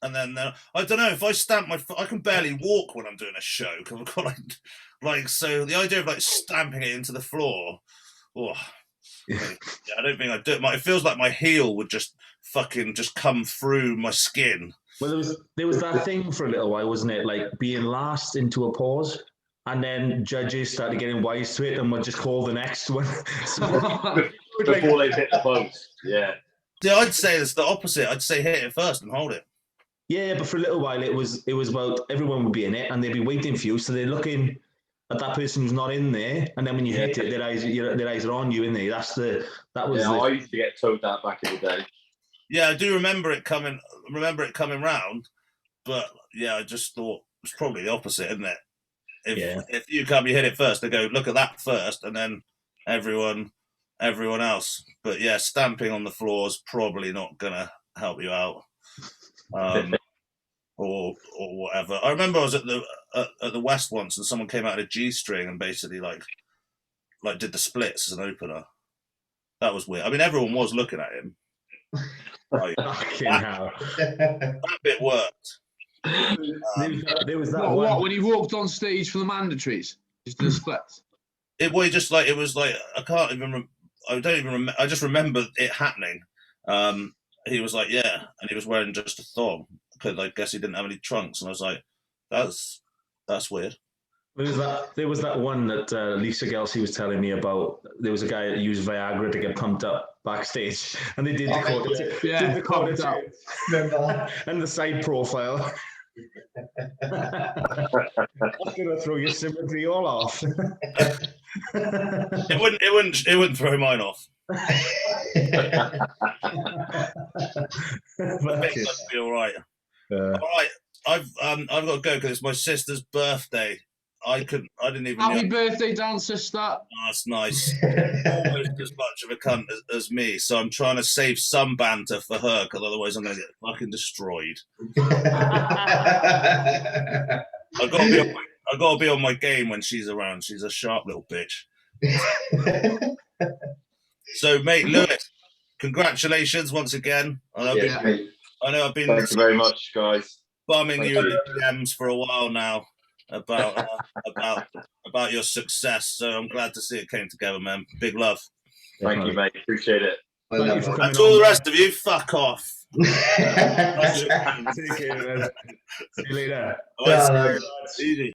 I don't know, if I stamp my foot, I can barely walk when I'm doing a show because I've got like so the idea of like stamping it into the floor. I don't think I'd do it. It feels like my heel would just come through my skin. Well, there was that thing for a little while, wasn't it? Like being last into a pause, and then judges started getting wise to it and would just call the next one. Before they hit the post. Yeah. Yeah, I'd say it's the opposite. I'd say hit it first and hold it. Yeah, but for a little while it was about everyone would be in it and they'd be waiting for you, so they're looking at that person who's not in there, and then when you hit it, their eyes are on you in there. I used to get told that back in the day. Yeah, I do remember it coming round, but yeah, I just thought it's probably the opposite, isn't it? If you come, you hit it first, they go look at that first, and then everyone else. But yeah, stamping on the floor is probably not gonna help you out, or whatever. I remember I was at the West once, and someone came out of a G-string and basically like did the splits as an opener. That was weird. I mean, everyone was looking at him. That bit worked. There was that what when he walked on stage for the mandatories, just did the splits. It was like I can't even. I don't even remember. I just remember it happening. He was like, yeah, and he was wearing just a thong because I guess he didn't have any trunks, and I was like, that's weird. There was that one that Lisa Gelsey was telling me about. There was a guy that used Viagra to get pumped up backstage, and they did the quarter and the side profile. That's gonna throw your symmetry all off. It wouldn't throw mine off. I think that'd be all right. All right, I've got to go because it's my sister's birthday. I didn't even. Happy birthday, Dan, sister. Oh, that's nice. Almost as much of a cunt as me, so I'm trying to save some banter for her because otherwise I'm going to get fucking destroyed. I've got to be on my game when she's around. She's a sharp little bitch. So, mate, Lewis, congratulations once again. I know I've been. Thank you very much, guys. Bumming you in the DMs for a while now about your success. So I'm glad to see it came together, man. Big love. Thank you, mate. Appreciate it. And to all the rest of you, fuck off. Take care, man. See you later. Easy.